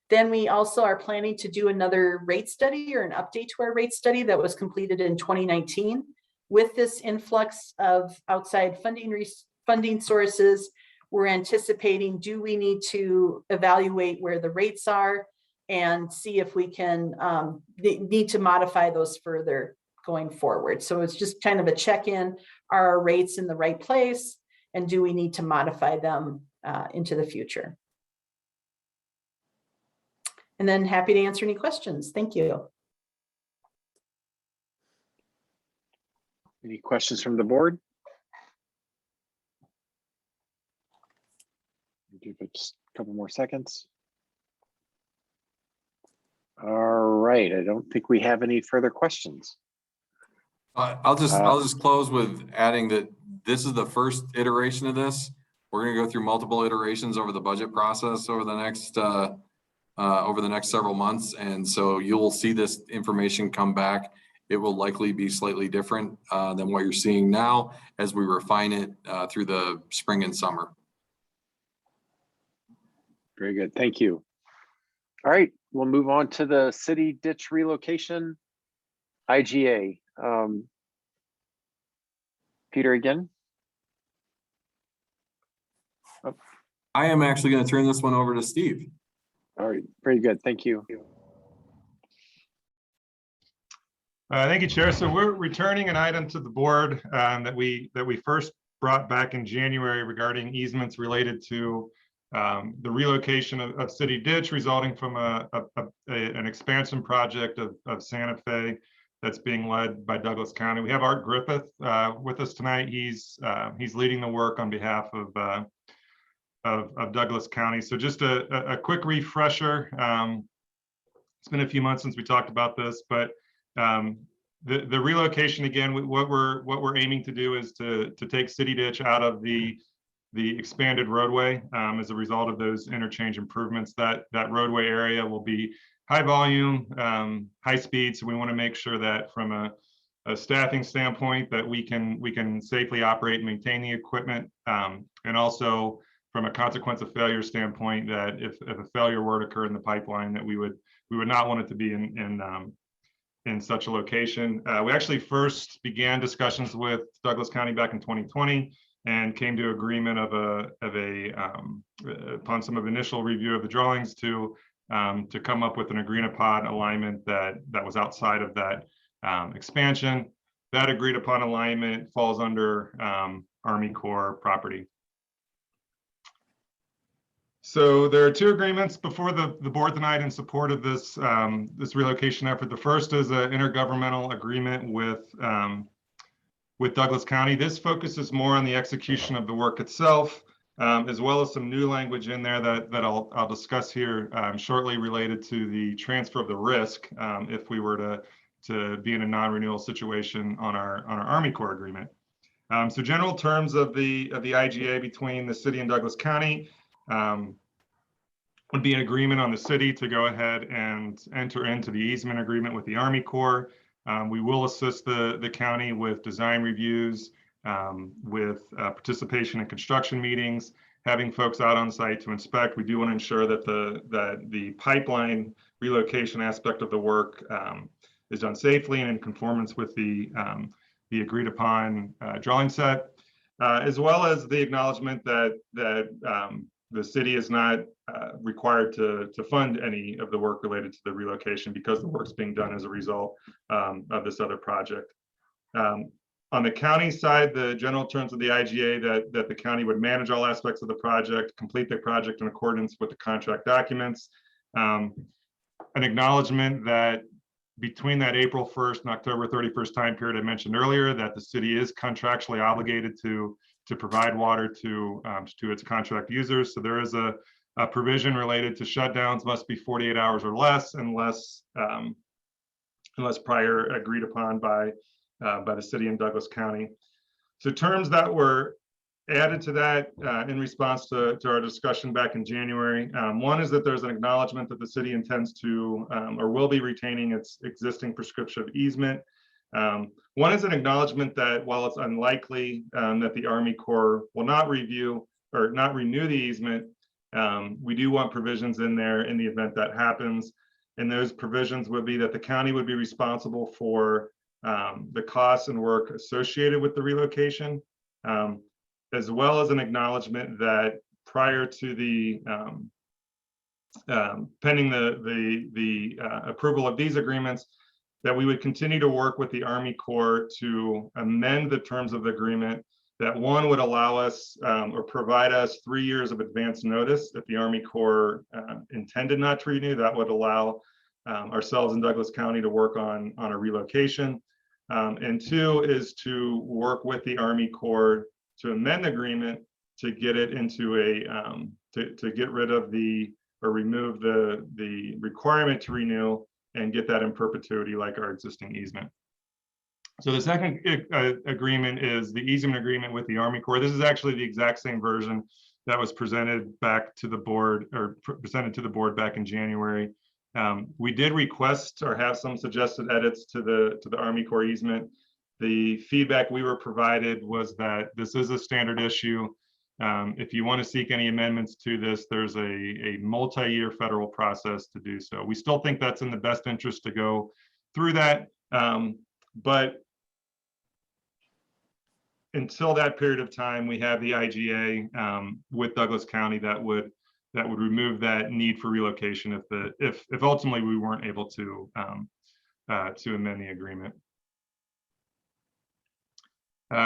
Then we also are planning to do another rate study or an update to our rate study that was completed in 2019. With this influx of outside funding sources, we're anticipating, do we need to evaluate where the rates are and see if we can need to modify those further going forward. So it's just kind of a check-in. Are our rates in the right place? And do we need to modify them into the future? And then happy to answer any questions. Thank you. Any questions from the board? Give it just a couple more seconds. All right, I don't think we have any further questions. I'll just close with adding that this is the first iteration of this. We're going to go through multiple iterations over the budget process over the next several months, and so you'll see this information come back. It will likely be slightly different than what you're seeing now as we refine it through the spring and summer. Very good, thank you. All right, we'll move on to the city ditch relocation, IGA. Peter again. Oh. I am actually going to turn this one over to Steve. All right, very good, thank you. Thank you, Chair. So we're returning an item to the board that we first brought back in January regarding easements related to the relocation of city ditch resulting from an expansion project of Santa Fe that's being led by Douglas County. We have Art Griffith with us tonight. He's leading the work on behalf of Douglas County. So just a quick refresher. It's been a few months since we talked about this, but the relocation, again, what we're aiming to do is to take city ditch out of the expanded roadway as a result of those interchange improvements. That roadway area will be high volume, high speed. So we want to make sure that from a staffing standpoint that we can safely operate and maintain the equipment, and also from a consequence of failure standpoint, that if a failure were to occur in the pipeline, that we would not want it to be in such a location. We actually first began discussions with Douglas County back in 2020 and came to agreement upon some of initial review of the drawings to come up with an agreed upon alignment that was outside of that expansion. That agreed upon alignment falls under Army Corps property. So there are two agreements before the board tonight in support of this relocation effort. The first is an intergovernmental agreement with Douglas County. This focuses more on the execution of the work itself, as well as some new language in there that I'll discuss here shortly related to the transfer of the risk if we were to be in a non-renewal situation on our Army Corps agreement. So general terms of the IGA between the city and Douglas County. would be an agreement on the city to go ahead and enter into the easement agreement with the Army Corps. We will assist the county with design reviews, with participation in construction meetings, having folks out on site to inspect. We do want to ensure that the pipeline relocation aspect of the work is done safely and in conformance with the agreed upon drawing set, as well as the acknowledgement that the city is not required to fund any of the work related to the relocation because the work's being done as a result of this other project. On the county side, the general terms of the IGA that the county would manage all aspects of the project, complete the project in accordance with the contract documents. An acknowledgement that between that April 1st and October 31st time period I mentioned earlier, that the city is contractually obligated to provide water to its contract users. So there is a provision related to shutdowns must be 48 hours or less unless prior agreed upon by the city in Douglas County. So terms that were added to that in response to our discussion back in January. One is that there's an acknowledgement that the city intends to or will be retaining its existing prescription of easement. One is an acknowledgement that while it's unlikely that the Army Corps will not review or not renew the easement, we do want provisions in there in the event that happens. And those provisions would be that the county would be responsible for the costs and work associated with the relocation, as well as an acknowledgement that prior to the pending the approval of these agreements, that we would continue to work with the Army Corps to amend the terms of the agreement that one would allow us or provide us 3 years of advance notice if the Army Corps intended not to renew. That would allow ourselves in Douglas County to work on a relocation. And two is to work with the Army Corps to amend the agreement to get it into to get rid of or remove the requirement to renew and get that in perpetuity like our existing easement. So the second agreement is the easement agreement with the Army Corps. This is actually the exact same version that was presented back to the board or presented to the board back in January. We did request or have some suggested edits to the Army Corps easement. The feedback we were provided was that this is a standard issue. If you want to seek any amendments to this, there's a multi-year federal process to do so. We still think that's in the best interest to go through that, but until that period of time, we have the IGA with Douglas County that would remove that need for relocation if ultimately we weren't able to amend the agreement.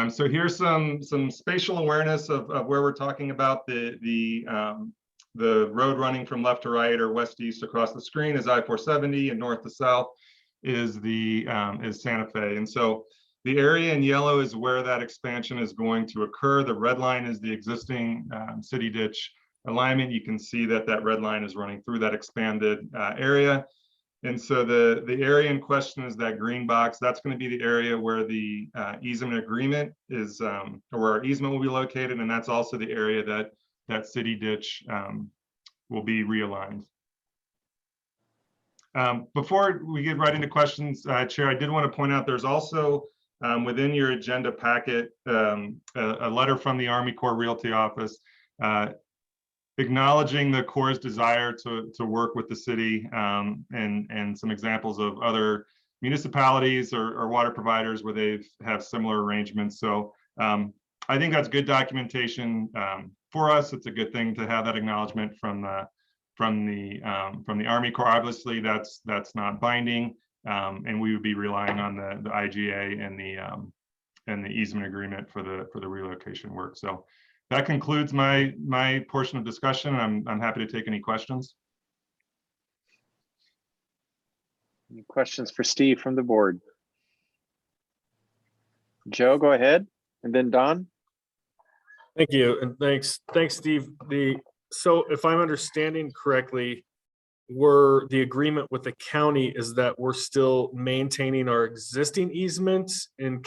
So here's some spatial awareness of where we're talking about. The road running from left to right or west to east across the screen is I-470, and north to south is Santa Fe. And so the area in yellow is where that expansion is going to occur. The red line is the existing city ditch alignment. You can see that red line is running through that expanded area. And so the area in question is that green box. That's going to be the area where the easement agreement is, or where our easement will be located. And that's also the area that city ditch will be realigned. Before we get right into questions, Chair, I did want to point out there's also within your agenda packet a letter from the Army Corps Realty Office acknowledging the Corps' desire to work with the city and some examples of other municipalities or water providers where they have similar arrangements. So I think that's good documentation for us. It's a good thing to have that acknowledgement from the Army Corps. Obviously, that's not binding, and we would be relying on the IGA and the easement agreement for the relocation work. So that concludes my portion of discussion. I'm happy to take any questions. Any questions for Steve from the board? Joe, go ahead, and then Don. Thank you, and thanks, Steve. So if I'm understanding correctly, the agreement with the county is that we're still maintaining our existing easements and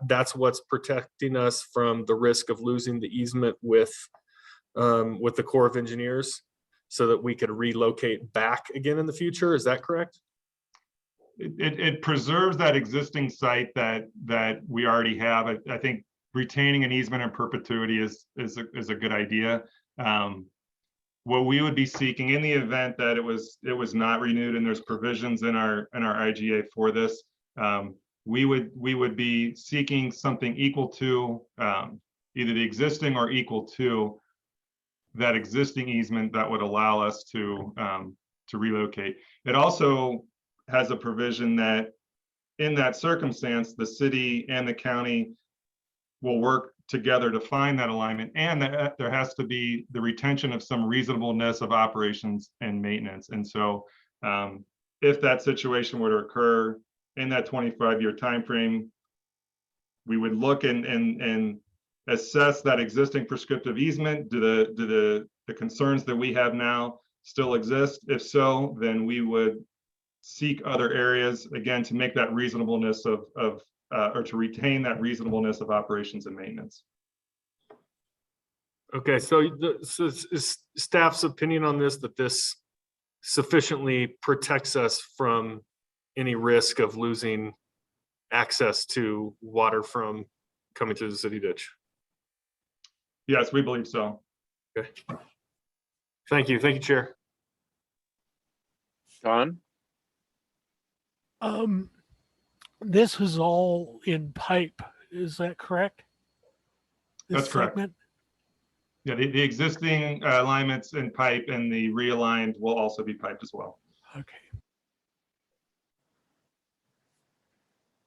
that's what's protecting us from the risk of losing the easement with the Corps of Engineers. so that we could relocate back again in the future. Is that correct? It preserves that existing site that we already have. I think retaining an easement in perpetuity is a good idea. What we would be seeking in the event that it was not renewed, and there's provisions in our IGA for this, we would be seeking something equal to either the existing or equal to that existing easement that would allow us to relocate. It also has a provision that in that circumstance, the city and the county will work together to find that alignment, and that there has to be the retention of some reasonableness of operations and maintenance. And so if that situation were to occur in that 25-year time frame, we would look and assess that existing prescriptive easement. Do the concerns that we have now still exist? If so, then we would seek other areas, again, to make that reasonableness or to retain that reasonableness of operations and maintenance. Okay, so is staff's opinion on this, that this sufficiently protects us from any risk of losing access to water from coming through the city ditch? Yes, we believe so. Okay. Thank you, Chair. Don? This was all in pipe, is that correct? This That's correct. segment? Yeah, the existing alignments in pipe and the realigned will also be piped as well. Okay.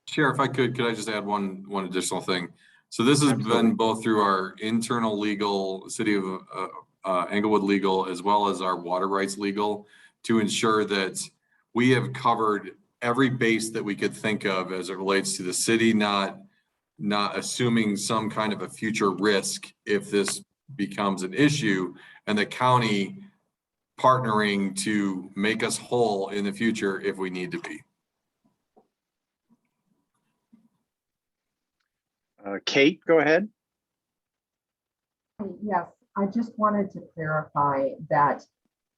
Chair, if I could I just add one additional thing? So this has been both through our internal legal, City of Englewood legal, as well as our water rights legal, to ensure that we have covered every base that we could think of as it relates to the city, not assuming some kind of a future risk if this becomes an issue, and the county partnering to make us whole in the future if we need to be. Kate, go ahead. Yes, I just wanted to clarify that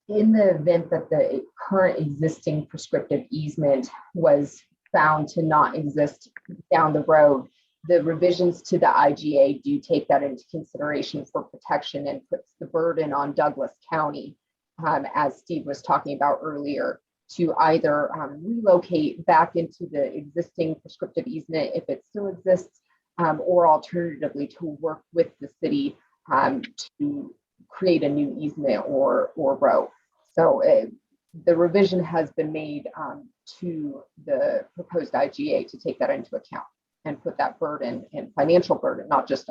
in the event that the current existing prescriptive easement was found to not exist down the road, the revisions to the IGA do take that into consideration for protection and puts the burden on Douglas County, as Steve was talking about earlier, to either relocate back into the existing prescriptive easement if it still exists, or alternatively to work with the city to create a new easement or row. So the revision has been made to the proposed IGA to take that into account and put that burden and financial burden, not just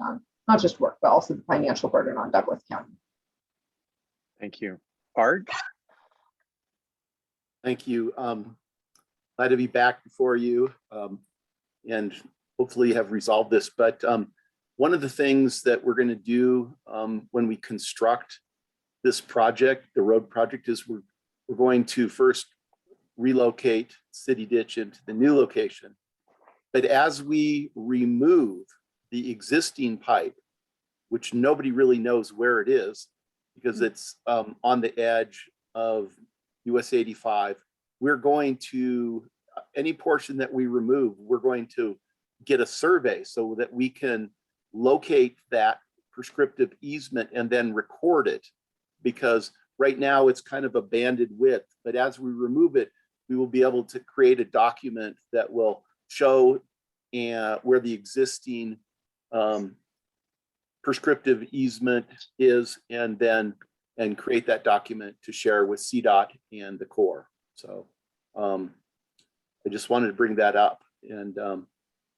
work, but also the financial burden on Douglas County. Thank you. Art? Thank you. Glad to be back before you and hopefully have resolved this. But one of the things that we're going to do when we construct this project, the road project, is we're going to first relocate City Ditch into the new location. But as we remove the existing pipe, which nobody really knows where it is because it's on the edge of US 85, we're going to, any portion that we remove, we're going to get a survey so that we can locate that prescriptive easement and then record it, because right now it's kind of a banded width, but as we remove it, we will be able to create a document that will show where the existing prescriptive easement is, and create that document to share with CDOT and the Corps. So I just wanted to bring that up, and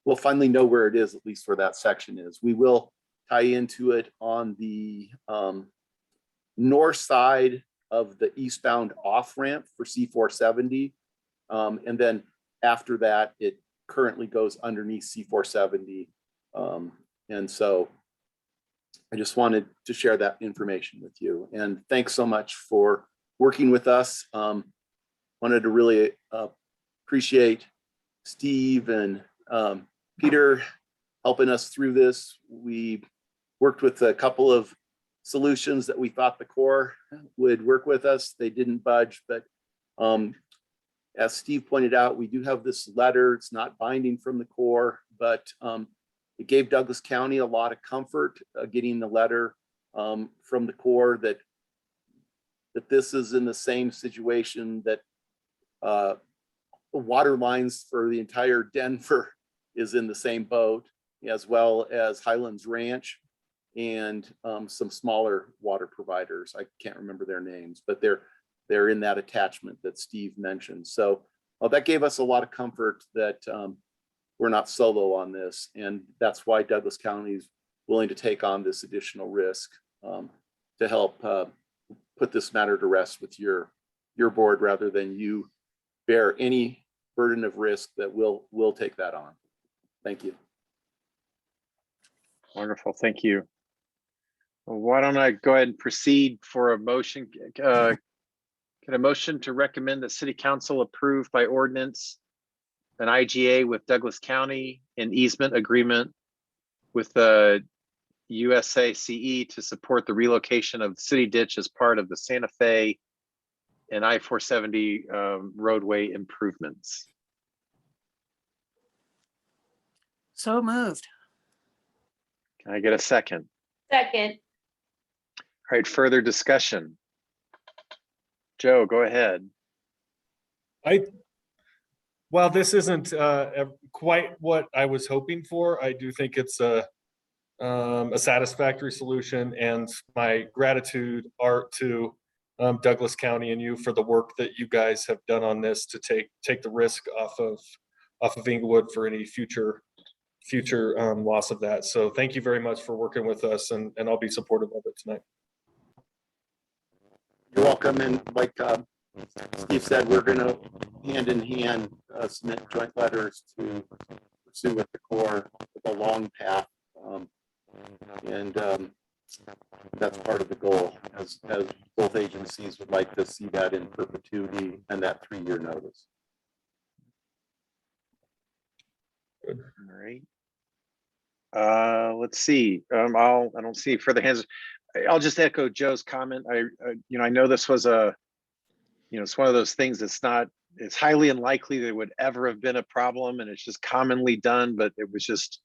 we'll finally know where it is, at least where that section is. We will tie into it on the north side of the eastbound off ramp for C470. And then after that, it currently goes underneath C470. And so I just wanted to share that information with you. And thanks so much for working with us. Wanted to really appreciate Steve and Pieter helping us through this. We worked with a couple of solutions that we thought the Corps would work with us. They didn't budge, but as Steve pointed out, we do have this letter. It's not binding from the Corps, but it gave Douglas County a lot of comfort getting the letter from the Corps that this is in the same situation, that water lines for the entire Denver is in the same boat, as well as Highlands Ranch and some smaller water providers. I can't remember their names, but they're in that attachment that Steve mentioned. So that gave us a lot of comfort that we're not solo on this. And that's why Douglas County is willing to take on this additional risk to help put this matter to rest with your board, rather than you bear any burden of risk. That we'll take that on. Thank you. Wonderful, thank you. Well, why don't I go ahead and proceed for a motion? Can a motion to recommend that City Council approve by ordinance an IGA with Douglas County, an easement agreement with the USACE to support the relocation of the city ditch as part of the Santa Fe and I-470 roadway improvements? So moved. Can I get a second? Second. All right, further discussion. Joe, go ahead. While this isn't quite what I was hoping for, I do think it's a satisfactory solution, and my gratitude are to Douglas County and you for the work that you guys have done on this to take the risk off of Inglewood for any future loss of that. So thank you very much for working with us, and I'll be supportive of it tonight. You're welcome. And like Steve said, we're going to hand in hand submit joint letters to pursue with the Corps with a long path. And that's part of the goal, as both agencies would like to see that in perpetuity and that 3-year notice. All right. Let's see. I don't see further hands. I'll just echo Joe's comment. I know this was it's one of those things it's highly unlikely that it would ever have been a problem, and it's just commonly done, but it was just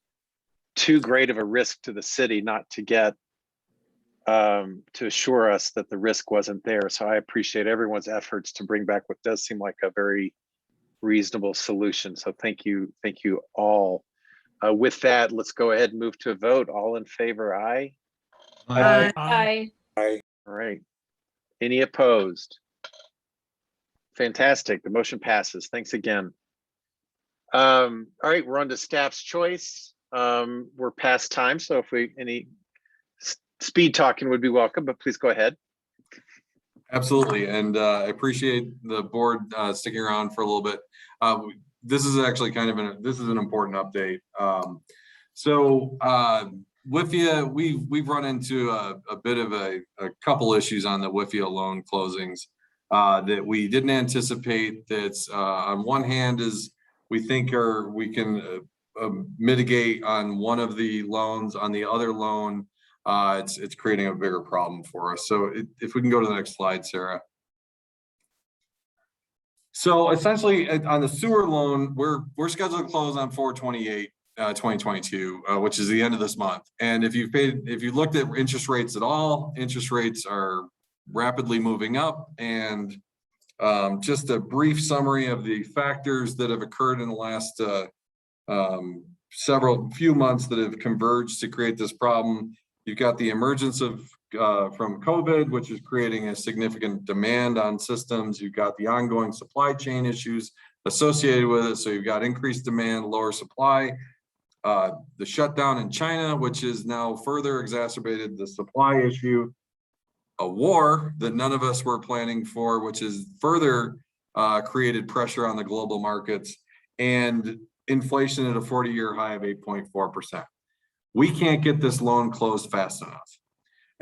too great of a risk to the city not to get to assure us that the risk wasn't there. So I appreciate everyone's efforts to bring back what does seem like a very reasonable solution. So thank you all. With that, let's go ahead and move to a vote. All in favor, aye? Aye. Aye. All right. Any opposed? Fantastic. The motion passes. Thanks again. All right, we're on to staff's choice. We're past time, so if any speed talking would be welcome, but please go ahead. Absolutely, and I appreciate the board sticking around for a little bit. This is actually kind of this is an important update. So WIFIA, we've run into a bit of a couple issues on the WIFIA loan closings that we didn't anticipate. That's on one hand is we think we can mitigate on one of the loans. On the other loan, it's creating a bigger problem for us. So if we can go to the next slide, Sarah. So essentially on the sewer loan, we're scheduled to close on 4/28/2022, which is the end of this month. And if you looked at interest rates at all, interest rates are rapidly moving up. And just a brief summary of the factors that have occurred in the last few months that have converged to create this problem. You've got the emergence of from COVID, which is creating a significant demand on systems. You've got the ongoing supply chain issues associated with it. So you've got increased demand, lower supply. The shutdown in China, which has now further exacerbated the supply issue. A war that none of us were planning for, which has further created pressure on the global markets, and inflation at a 40-year high of 8.4%. We can't get this loan closed fast enough.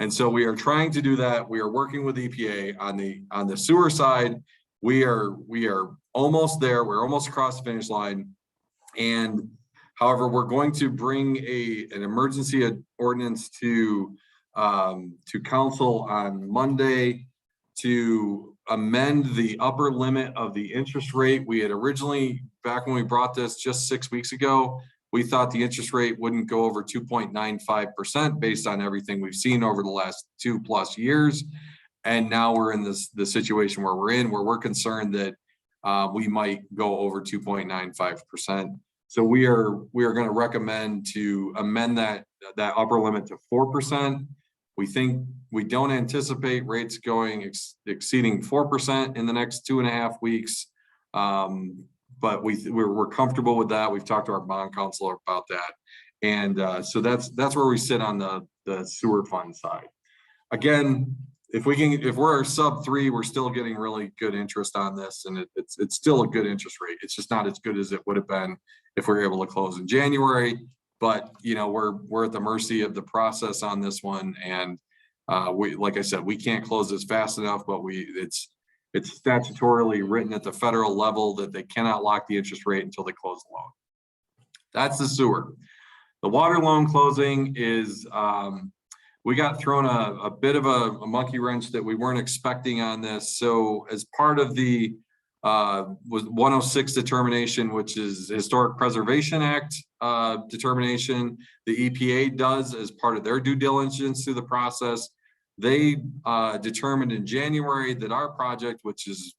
And so we are trying to do that. We are working with EPA on the sewer side. We are almost there. We're almost across the finish line. And however, we're going to bring an emergency ordinance to to council on Monday to amend the upper limit of the interest rate. We had originally, back when we brought this just 6 weeks ago, we thought the interest rate wouldn't go over 2.95% based on everything we've seen over the last 2+ years. And now we're in the situation where we're concerned that we might go over 2.95%. So we are going to recommend to amend that upper limit to 4%. We don't anticipate rates going exceeding 4% in the next 2.5 weeks. But we're comfortable with that. We've talked to our bond counselor about that. And so that's where we sit on the sewer fund side. Again, if we're sub 3, we're still getting really good interest on this, and it's still a good interest rate. It's just not as good as it would have been if we were able to close in January. But we're at the mercy of the process on this one, and like I said, we can't close this fast enough. But it's statutorily written at the federal level that they cannot lock the interest rate until they close the loan. That's the sewer. The water loan closing is. We got thrown a bit of a monkey wrench that we weren't expecting on this. So as part of the 106 determination, which is Historic Preservation Act determination, the EPA does as part of their due diligence through the process. They determined in January that our project, which is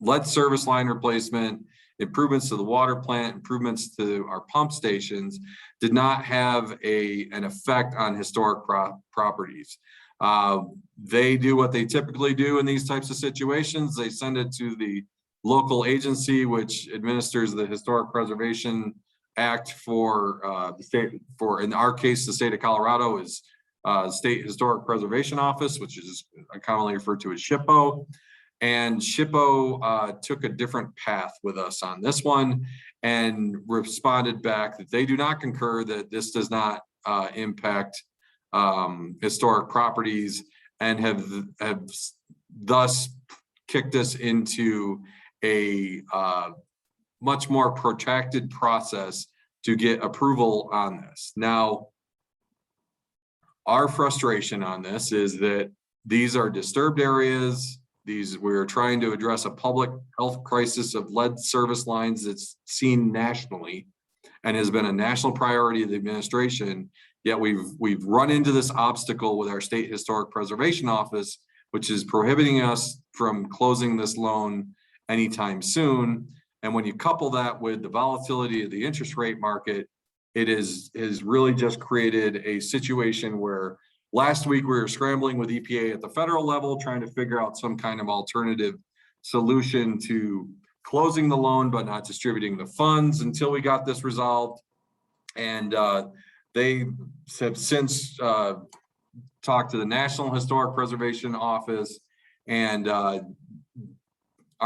lead service line replacement, improvements to the water plant, improvements to our pump stations, did not have an effect on historic properties. They do what they typically do in these types of situations. They send it to the local agency, which administers the Historic Preservation Act for the state. In our case, the state of Colorado is State Historic Preservation Office, which is commonly referred to as SHPO. And SHPO took a different path with us on this one and responded back that they do not concur that this does not impact historic properties, and have thus kicked us into a much more protracted process to get approval on this. Now, our frustration on this is that these are disturbed areas. We're trying to address a public health crisis of lead service lines that's seen nationally and has been a national priority of the administration. Yet we've run into this obstacle with our State Historic Preservation Office, which is prohibiting us from closing this loan anytime soon. And when you couple that with the volatility of the interest rate market, it is really just created a situation where last week we were scrambling with EPA at the federal level, trying to figure out some kind of alternative solution to closing the loan, but not distributing the funds until we got this resolved. And they have since talked to the National Historic Preservation Office and are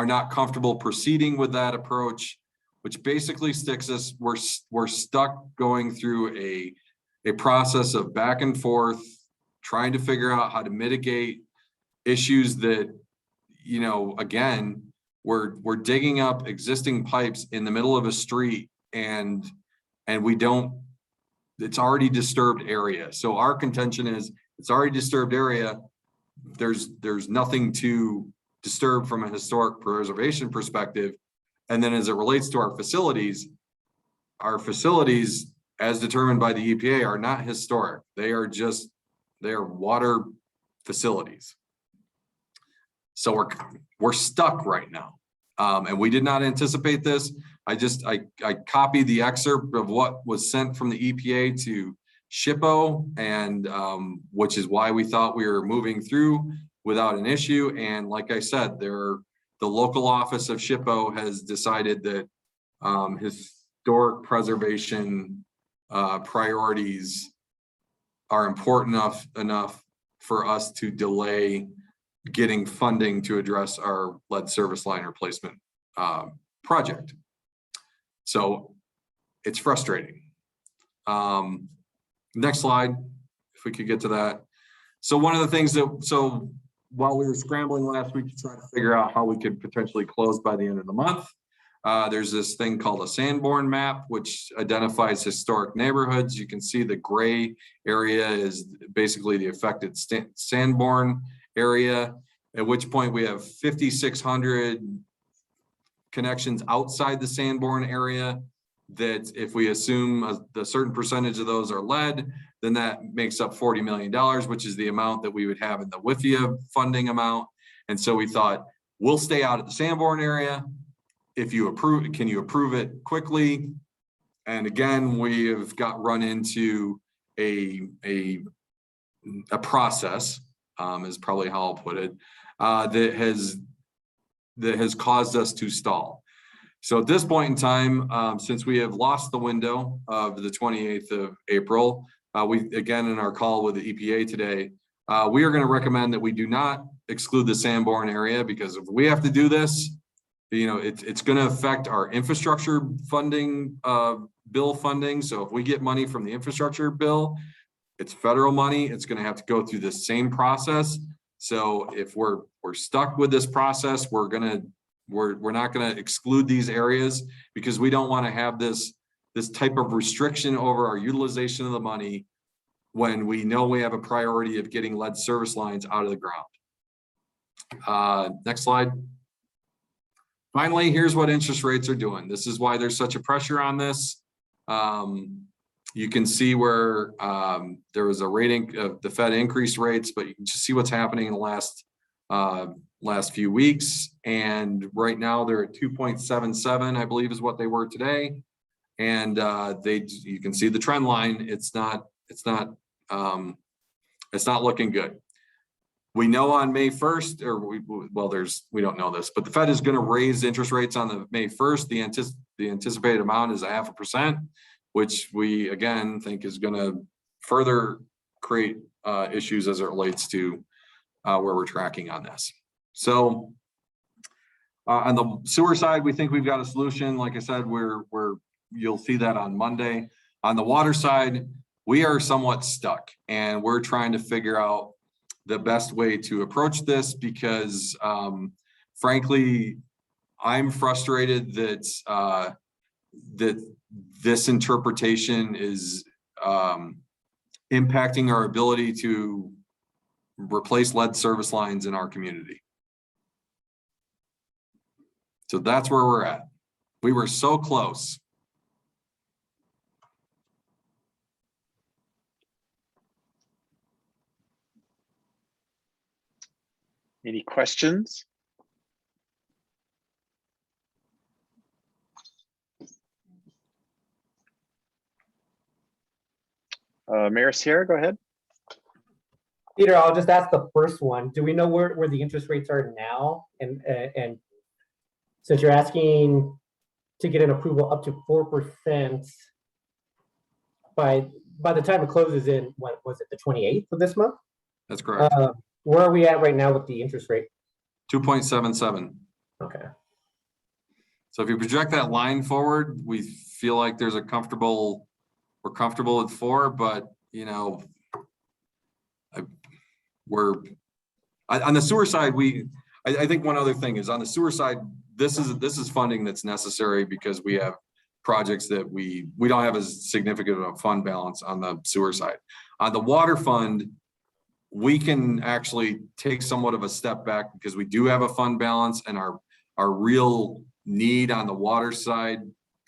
not comfortable proceeding with that approach, which basically sticks us, we're stuck going through a process of back and forth, trying to figure out how to mitigate issues that, again, we're digging up existing pipes in the middle of a street and it's already disturbed area. So our contention is it's already disturbed area. There's nothing to disturb from a historic preservation perspective. And then as it relates to our facilities, as determined by the EPA, are not historic. They are water facilities. So we're stuck right now. And we did not anticipate this. I copied the excerpt of what was sent from the EPA to SHPO, and which is why we thought we were moving through without an issue. And like I said, the local office of SHPO has decided that historic preservation priorities are important enough for us to delay getting funding to address our lead service line replacement project. So it's frustrating. Next slide, if we could get to that. So one of the things while we were scrambling last week to try to figure out how we could potentially close by the end of the month, There's this thing called a Sanborn map, which identifies historic neighborhoods. You can see the gray area is basically the affected Sanborn area, at which point we have 5,600 connections outside the Sanborn area that if we assume a certain percentage of those are lead, then that makes up $40 million, which is the amount that we would have in the WIFIA funding amount. And so we thought, we'll stay out of the Sanborn area. If you approve, can you approve it quickly? And again, we have run into a process, is probably how I'll put it, that has caused us to stall. So at this point in time, since we have lost the window of the 28th of April, we again in our call with the EPA today, we are going to recommend that we do not exclude the Sanborn area, because if we have to do this, you know, it's going to affect our infrastructure funding, bill funding. So if we get money from the infrastructure bill, it's federal money. It's going to have to go through the same process. So if we're stuck with this process, we're not going to exclude these areas, because we don't want to have this type of restriction over our utilization of the money when we know we have a priority of getting lead service lines out of the ground. Next slide. Finally, here's what interest rates are doing. This is why there's such a pressure on this. You can see where there was a rating of the Fed increased rates, but you can just see what's happening in the last few weeks. And right now they're at 2.77, I believe is what they were today. And you can see the trend line. It's not looking good. We know on May 1st, or we don't know this, but the Fed is going to raise interest rates on the May 1st. The anticipated amount is 0.5%, which we again think is going to further create issues as it relates to where we're tracking on this. So on the sewer side, we think we've got a solution. Like I said, you'll see that on Monday. On the water side, we are somewhat stuck, and we're trying to figure out the best way to approach this, because frankly, I'm frustrated that this interpretation is impacting our ability to replace lead service lines in our community. So that's where we're at. We were so close. Any questions? Mayor Sierra, go ahead. Peter, I'll just ask the first one. Do we know where the interest rates are now? And since you're asking to get an approval up to 4% by the time it closes in, what was it, the 28th of this month? That's correct. Where are we at right now with the interest rate? 2.77. Okay. So if you project that line forward, we feel like we're comfortable at 4, but you know, on the sewer side, I think one other thing is on the sewer side, this is funding that's necessary because we have projects that we don't have as significant of a fund balance on the sewer side. On the water fund, we can actually take somewhat of a step back because we do have a fund balance, and our real need on the water side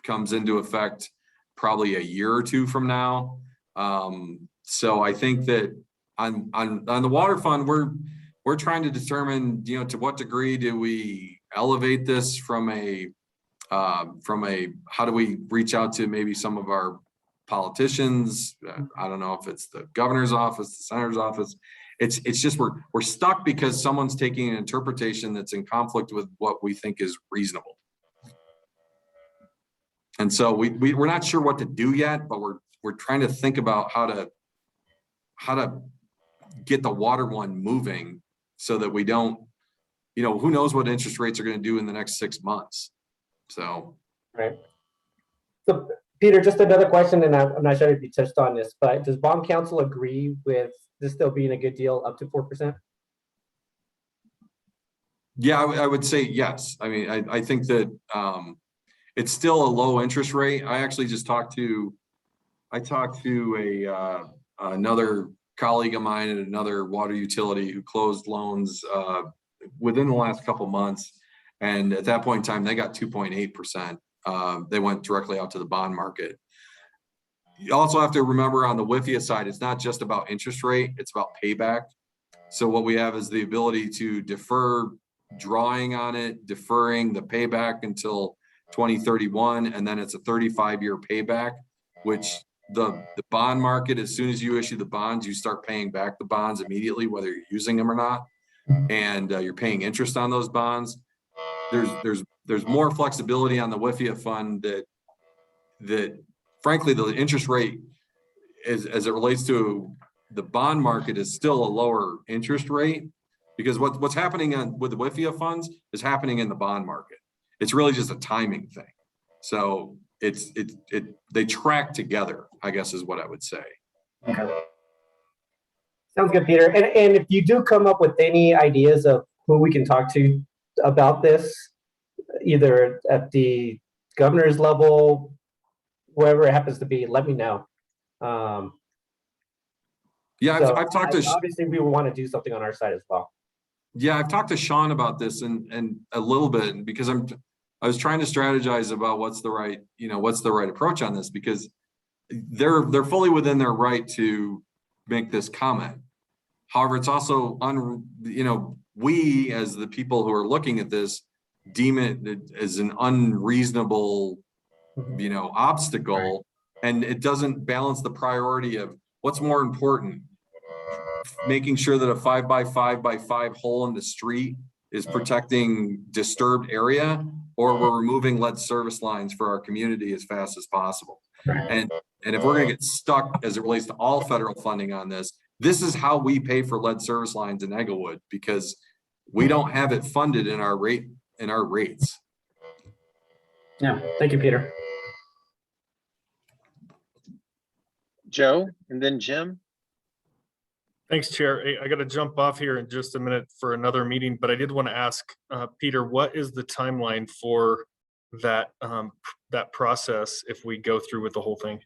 comes into effect probably a year or two from now. So I think that on the water fund, we're trying to determine, you know, to what degree do we elevate this from a how do we reach out to maybe some of our politicians? I don't know if it's the governor's office, the senator's office. It's just we're stuck because someone's taking an interpretation that's in conflict with what we think is reasonable. And so we're not sure what to do yet, but we're trying to think about how to get the water one moving so that we don't, you know, who knows what interest rates are going to do in the next 6 months. So. Right. So Peter, just another question, and I'm not sure if you touched on this, but does bond council agree with this still being a good deal up to 4%? Yeah, I would say yes. I mean, I think that it's still a low interest rate. I actually just talked to another colleague of mine at another water utility who closed loans within the last couple months. And at that point in time, they got 2.8%. They went directly out to the bond market. You also have to remember on the WIFIA side, it's not just about interest rate, it's about payback. So what we have is the ability to defer drawing on it, deferring the payback until 2031, and then it's a 35-year payback, which the bond market, as soon as you issue the bonds, you start paying back the bonds immediately, whether you're using them or not, and you're paying interest on those bonds. There's more flexibility on the WIFIA fund that frankly the interest rate is, as it relates to the bond market, is still a lower interest rate, because what's happening with the WIFIA funds is happening in the bond market. It's really just a timing thing. So they track together, I guess is what I would say. Okay. Sounds good, Peter. And if you do come up with any ideas of who we can talk to about this, either at the governor's level, wherever it happens to be, let me know. Yeah, So I've talked to. Obviously, we want to do something on our side as well. Yeah, I've talked to Sean about this and a little bit, because I was trying to strategize about what's the right approach on this, because they're fully within their right to make this comment. However, it's also we as the people who are looking at this deem it as an unreasonable obstacle, and it doesn't balance the priority of what's more important, making sure that a 5x5x5 hole in the street is protecting disturbed area, or we're removing lead service lines for our community as fast as possible. And if we're going to get stuck as it relates to all federal funding on this, this is how we pay for lead service lines in Egglewood, because we don't have it funded in our rates. Yeah, thank you, Peter. Joe, and then Jim. Thanks, Chair. Hey, I got to jump off here in just a minute for another meeting, but I did want to ask Peter, what is the timeline for that process if we go through with the whole thing?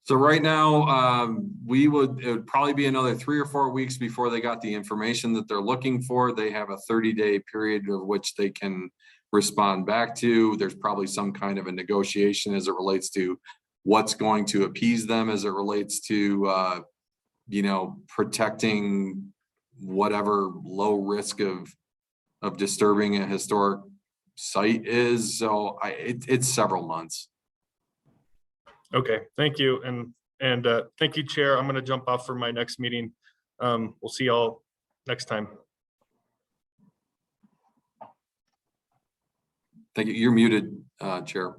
So right now, it would probably be another 3 or 4 weeks before they got the information that they're looking for. They have a 30-day period of which they can respond back to. There's probably some kind of a negotiation as it relates to what's going to appease them as it relates to protecting whatever low risk of disturbing a historic site is. So it's several months. Okay, thank you. And thank you, Chair. I'm going to jump off for my next meeting. We'll see y'all next time. Thank you. You're muted, Chair.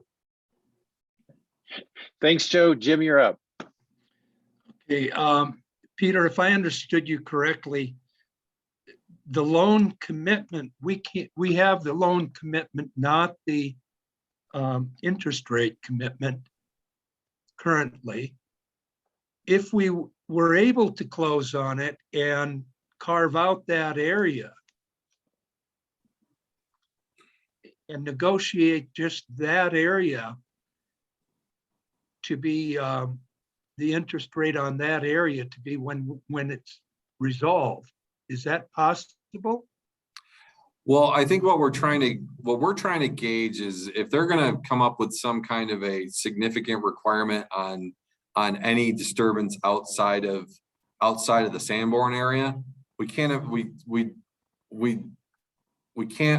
Thanks, Joe. Jim, you're up. Okay, Peter, if I understood you correctly, the loan commitment, we have the loan commitment, not the interest rate commitment currently. If we were able to close on it and carve out that area and negotiate just that area to be the interest rate on that area to be when it's resolved, is that possible? Well, I think what we're trying to gauge is if they're going to come up with some kind of a significant requirement on any disturbance outside of the Sanborn area, we can't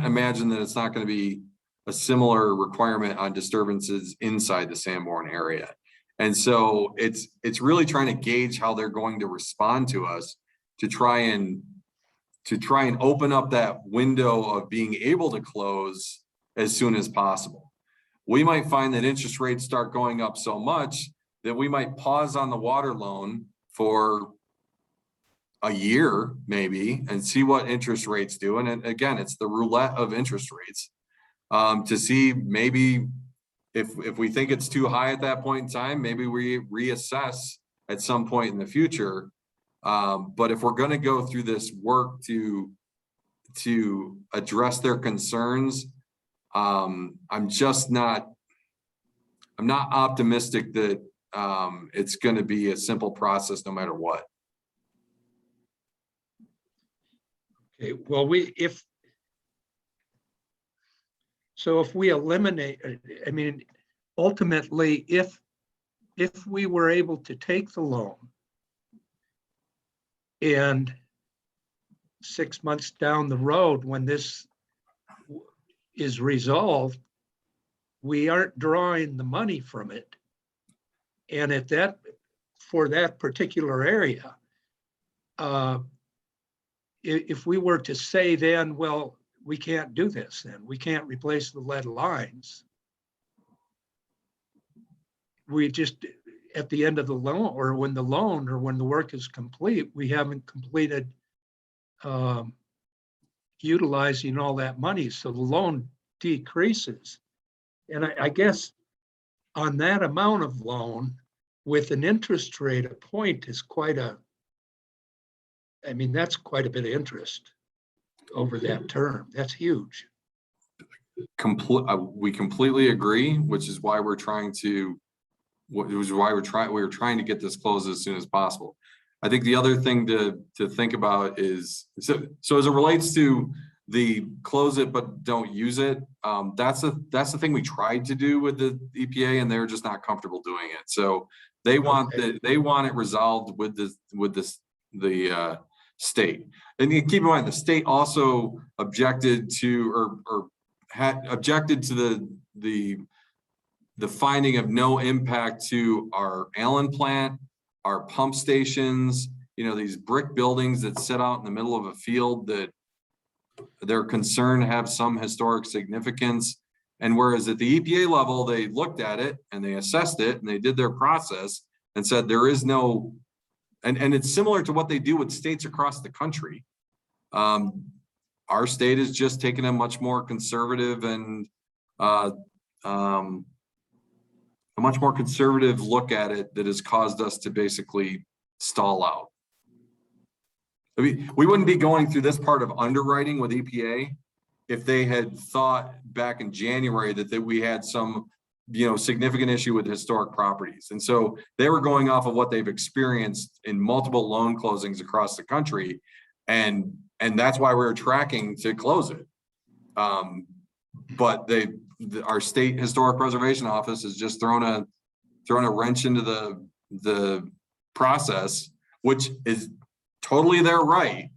imagine that it's not going to be a similar requirement on disturbances inside the Sanborn area. And so it's really trying to gauge how they're going to respond to us to try and open up that window of being able to close as soon as possible. We might find that interest rates start going up so much that we might pause on the water loan for a year maybe and see what interest rates do. And again, it's the roulette of interest rates to see maybe if we think it's too high at that point in time, maybe we reassess at some point in the future. But if we're going to go through this work to address their concerns, I'm just not, I'm not optimistic that it's going to be a simple process no matter what. Okay, well, if we eliminate, I mean, ultimately, if we were able to take the loan and 6 months down the road, when this is resolved, we aren't drawing the money from it. And at that, for that particular area, if we were to say then, well, we can't do this then, we can't replace the lead lines. We just, at the end of the loan, or when the work is complete, we haven't completed utilizing all that money, so the loan decreases. And I guess on that amount of loan, with an interest rate, a point is quite a, I mean, that's quite a bit of interest over that term. That's huge. We completely agree, which is why we're trying to, we're trying to get this closed as soon as possible. I think the other thing to think about is, so as it relates to the close it but don't use it, that's the thing we tried to do with the EPA, and they're just not comfortable doing it. So they want they want it resolved with the state. And you keep in mind, the state also objected to, or had objected to the finding of no impact to our Allen plant, our pump stations, you know, these brick buildings that sit out in the middle of a field that they're concerned have some historic significance. And whereas at the EPA level, they looked at it and they assessed it and they did their process and said there is no, and it's similar to what they do with states across the country. Our state is just taking a much more conservative and a much more conservative look at it that has caused us to basically stall out. I mean, we wouldn't be going through this part of underwriting with EPA if they had thought back in January that we had some, you know, significant issue with historic properties. And so they were going off of what they've experienced in multiple loan closings across the country. And that's why we were tracking to close it. But our state historic preservation office has just thrown a wrench into the process, which is totally their right,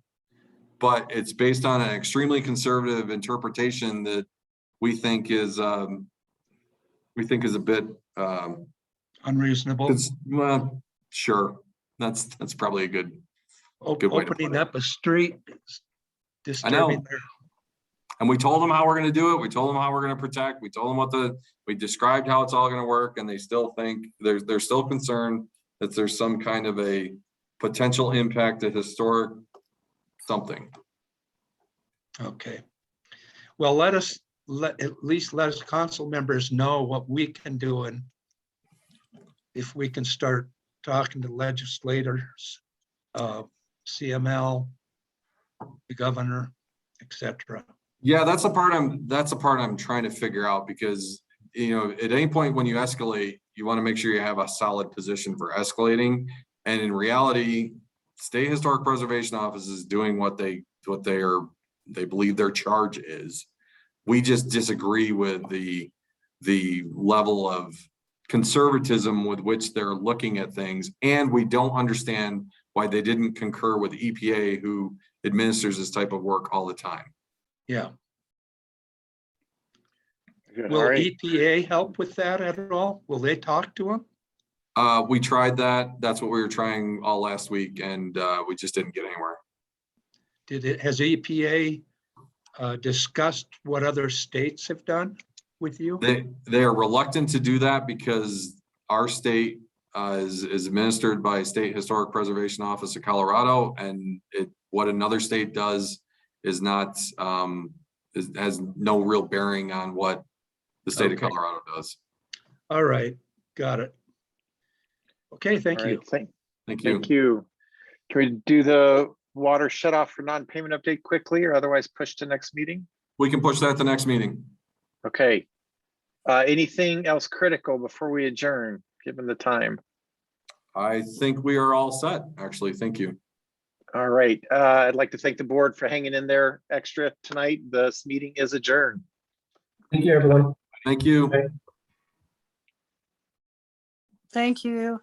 but it's based on an extremely conservative interpretation that we think is a bit unreasonable. Well, sure, that's probably a good way to put opening it. up a street, I know. disturbing their. And we told them how we're going to do it. We told them how we're going to protect. We told them we described how it's all going to work, and they still think they're still concerned that there's some kind of a potential impact to historic something. Okay. Well, at least let us council members know what we can do, and if we can start talking to legislators, CML, the governor, etc. Yeah, that's the part I'm trying to figure out, because, you know, at any point when you escalate, you want to make sure you have a solid position for escalating. And in reality, state historic preservation office is doing what they believe their charge is. We just disagree with the level of conservatism with which they're looking at things, and we don't understand why they didn't concur with EPA, who administers this type of work all the time. Yeah. Good. Will All right. EPA help with that at all? Will they talk to them? We tried that. That's what we were trying all last week, and we just didn't get anywhere. Has EPA discussed what other states have done with you? They are reluctant to do that because our state is administered by State Historic Preservation Office of Colorado, and what another state does is not has no real bearing on what the state of Colorado does. All right, got it. Okay, thank you. Thank you. Thank you. Can we do the water shut off for non-payment update quickly, or otherwise push to next meeting? We can push that at the next meeting. Okay. Anything else critical before we adjourn, given the time? I think we are all set, actually. Thank you. All right. I'd like to thank the board for hanging in there extra tonight. This meeting is adjourned. Thank you, everyone. Thank you. Thank you.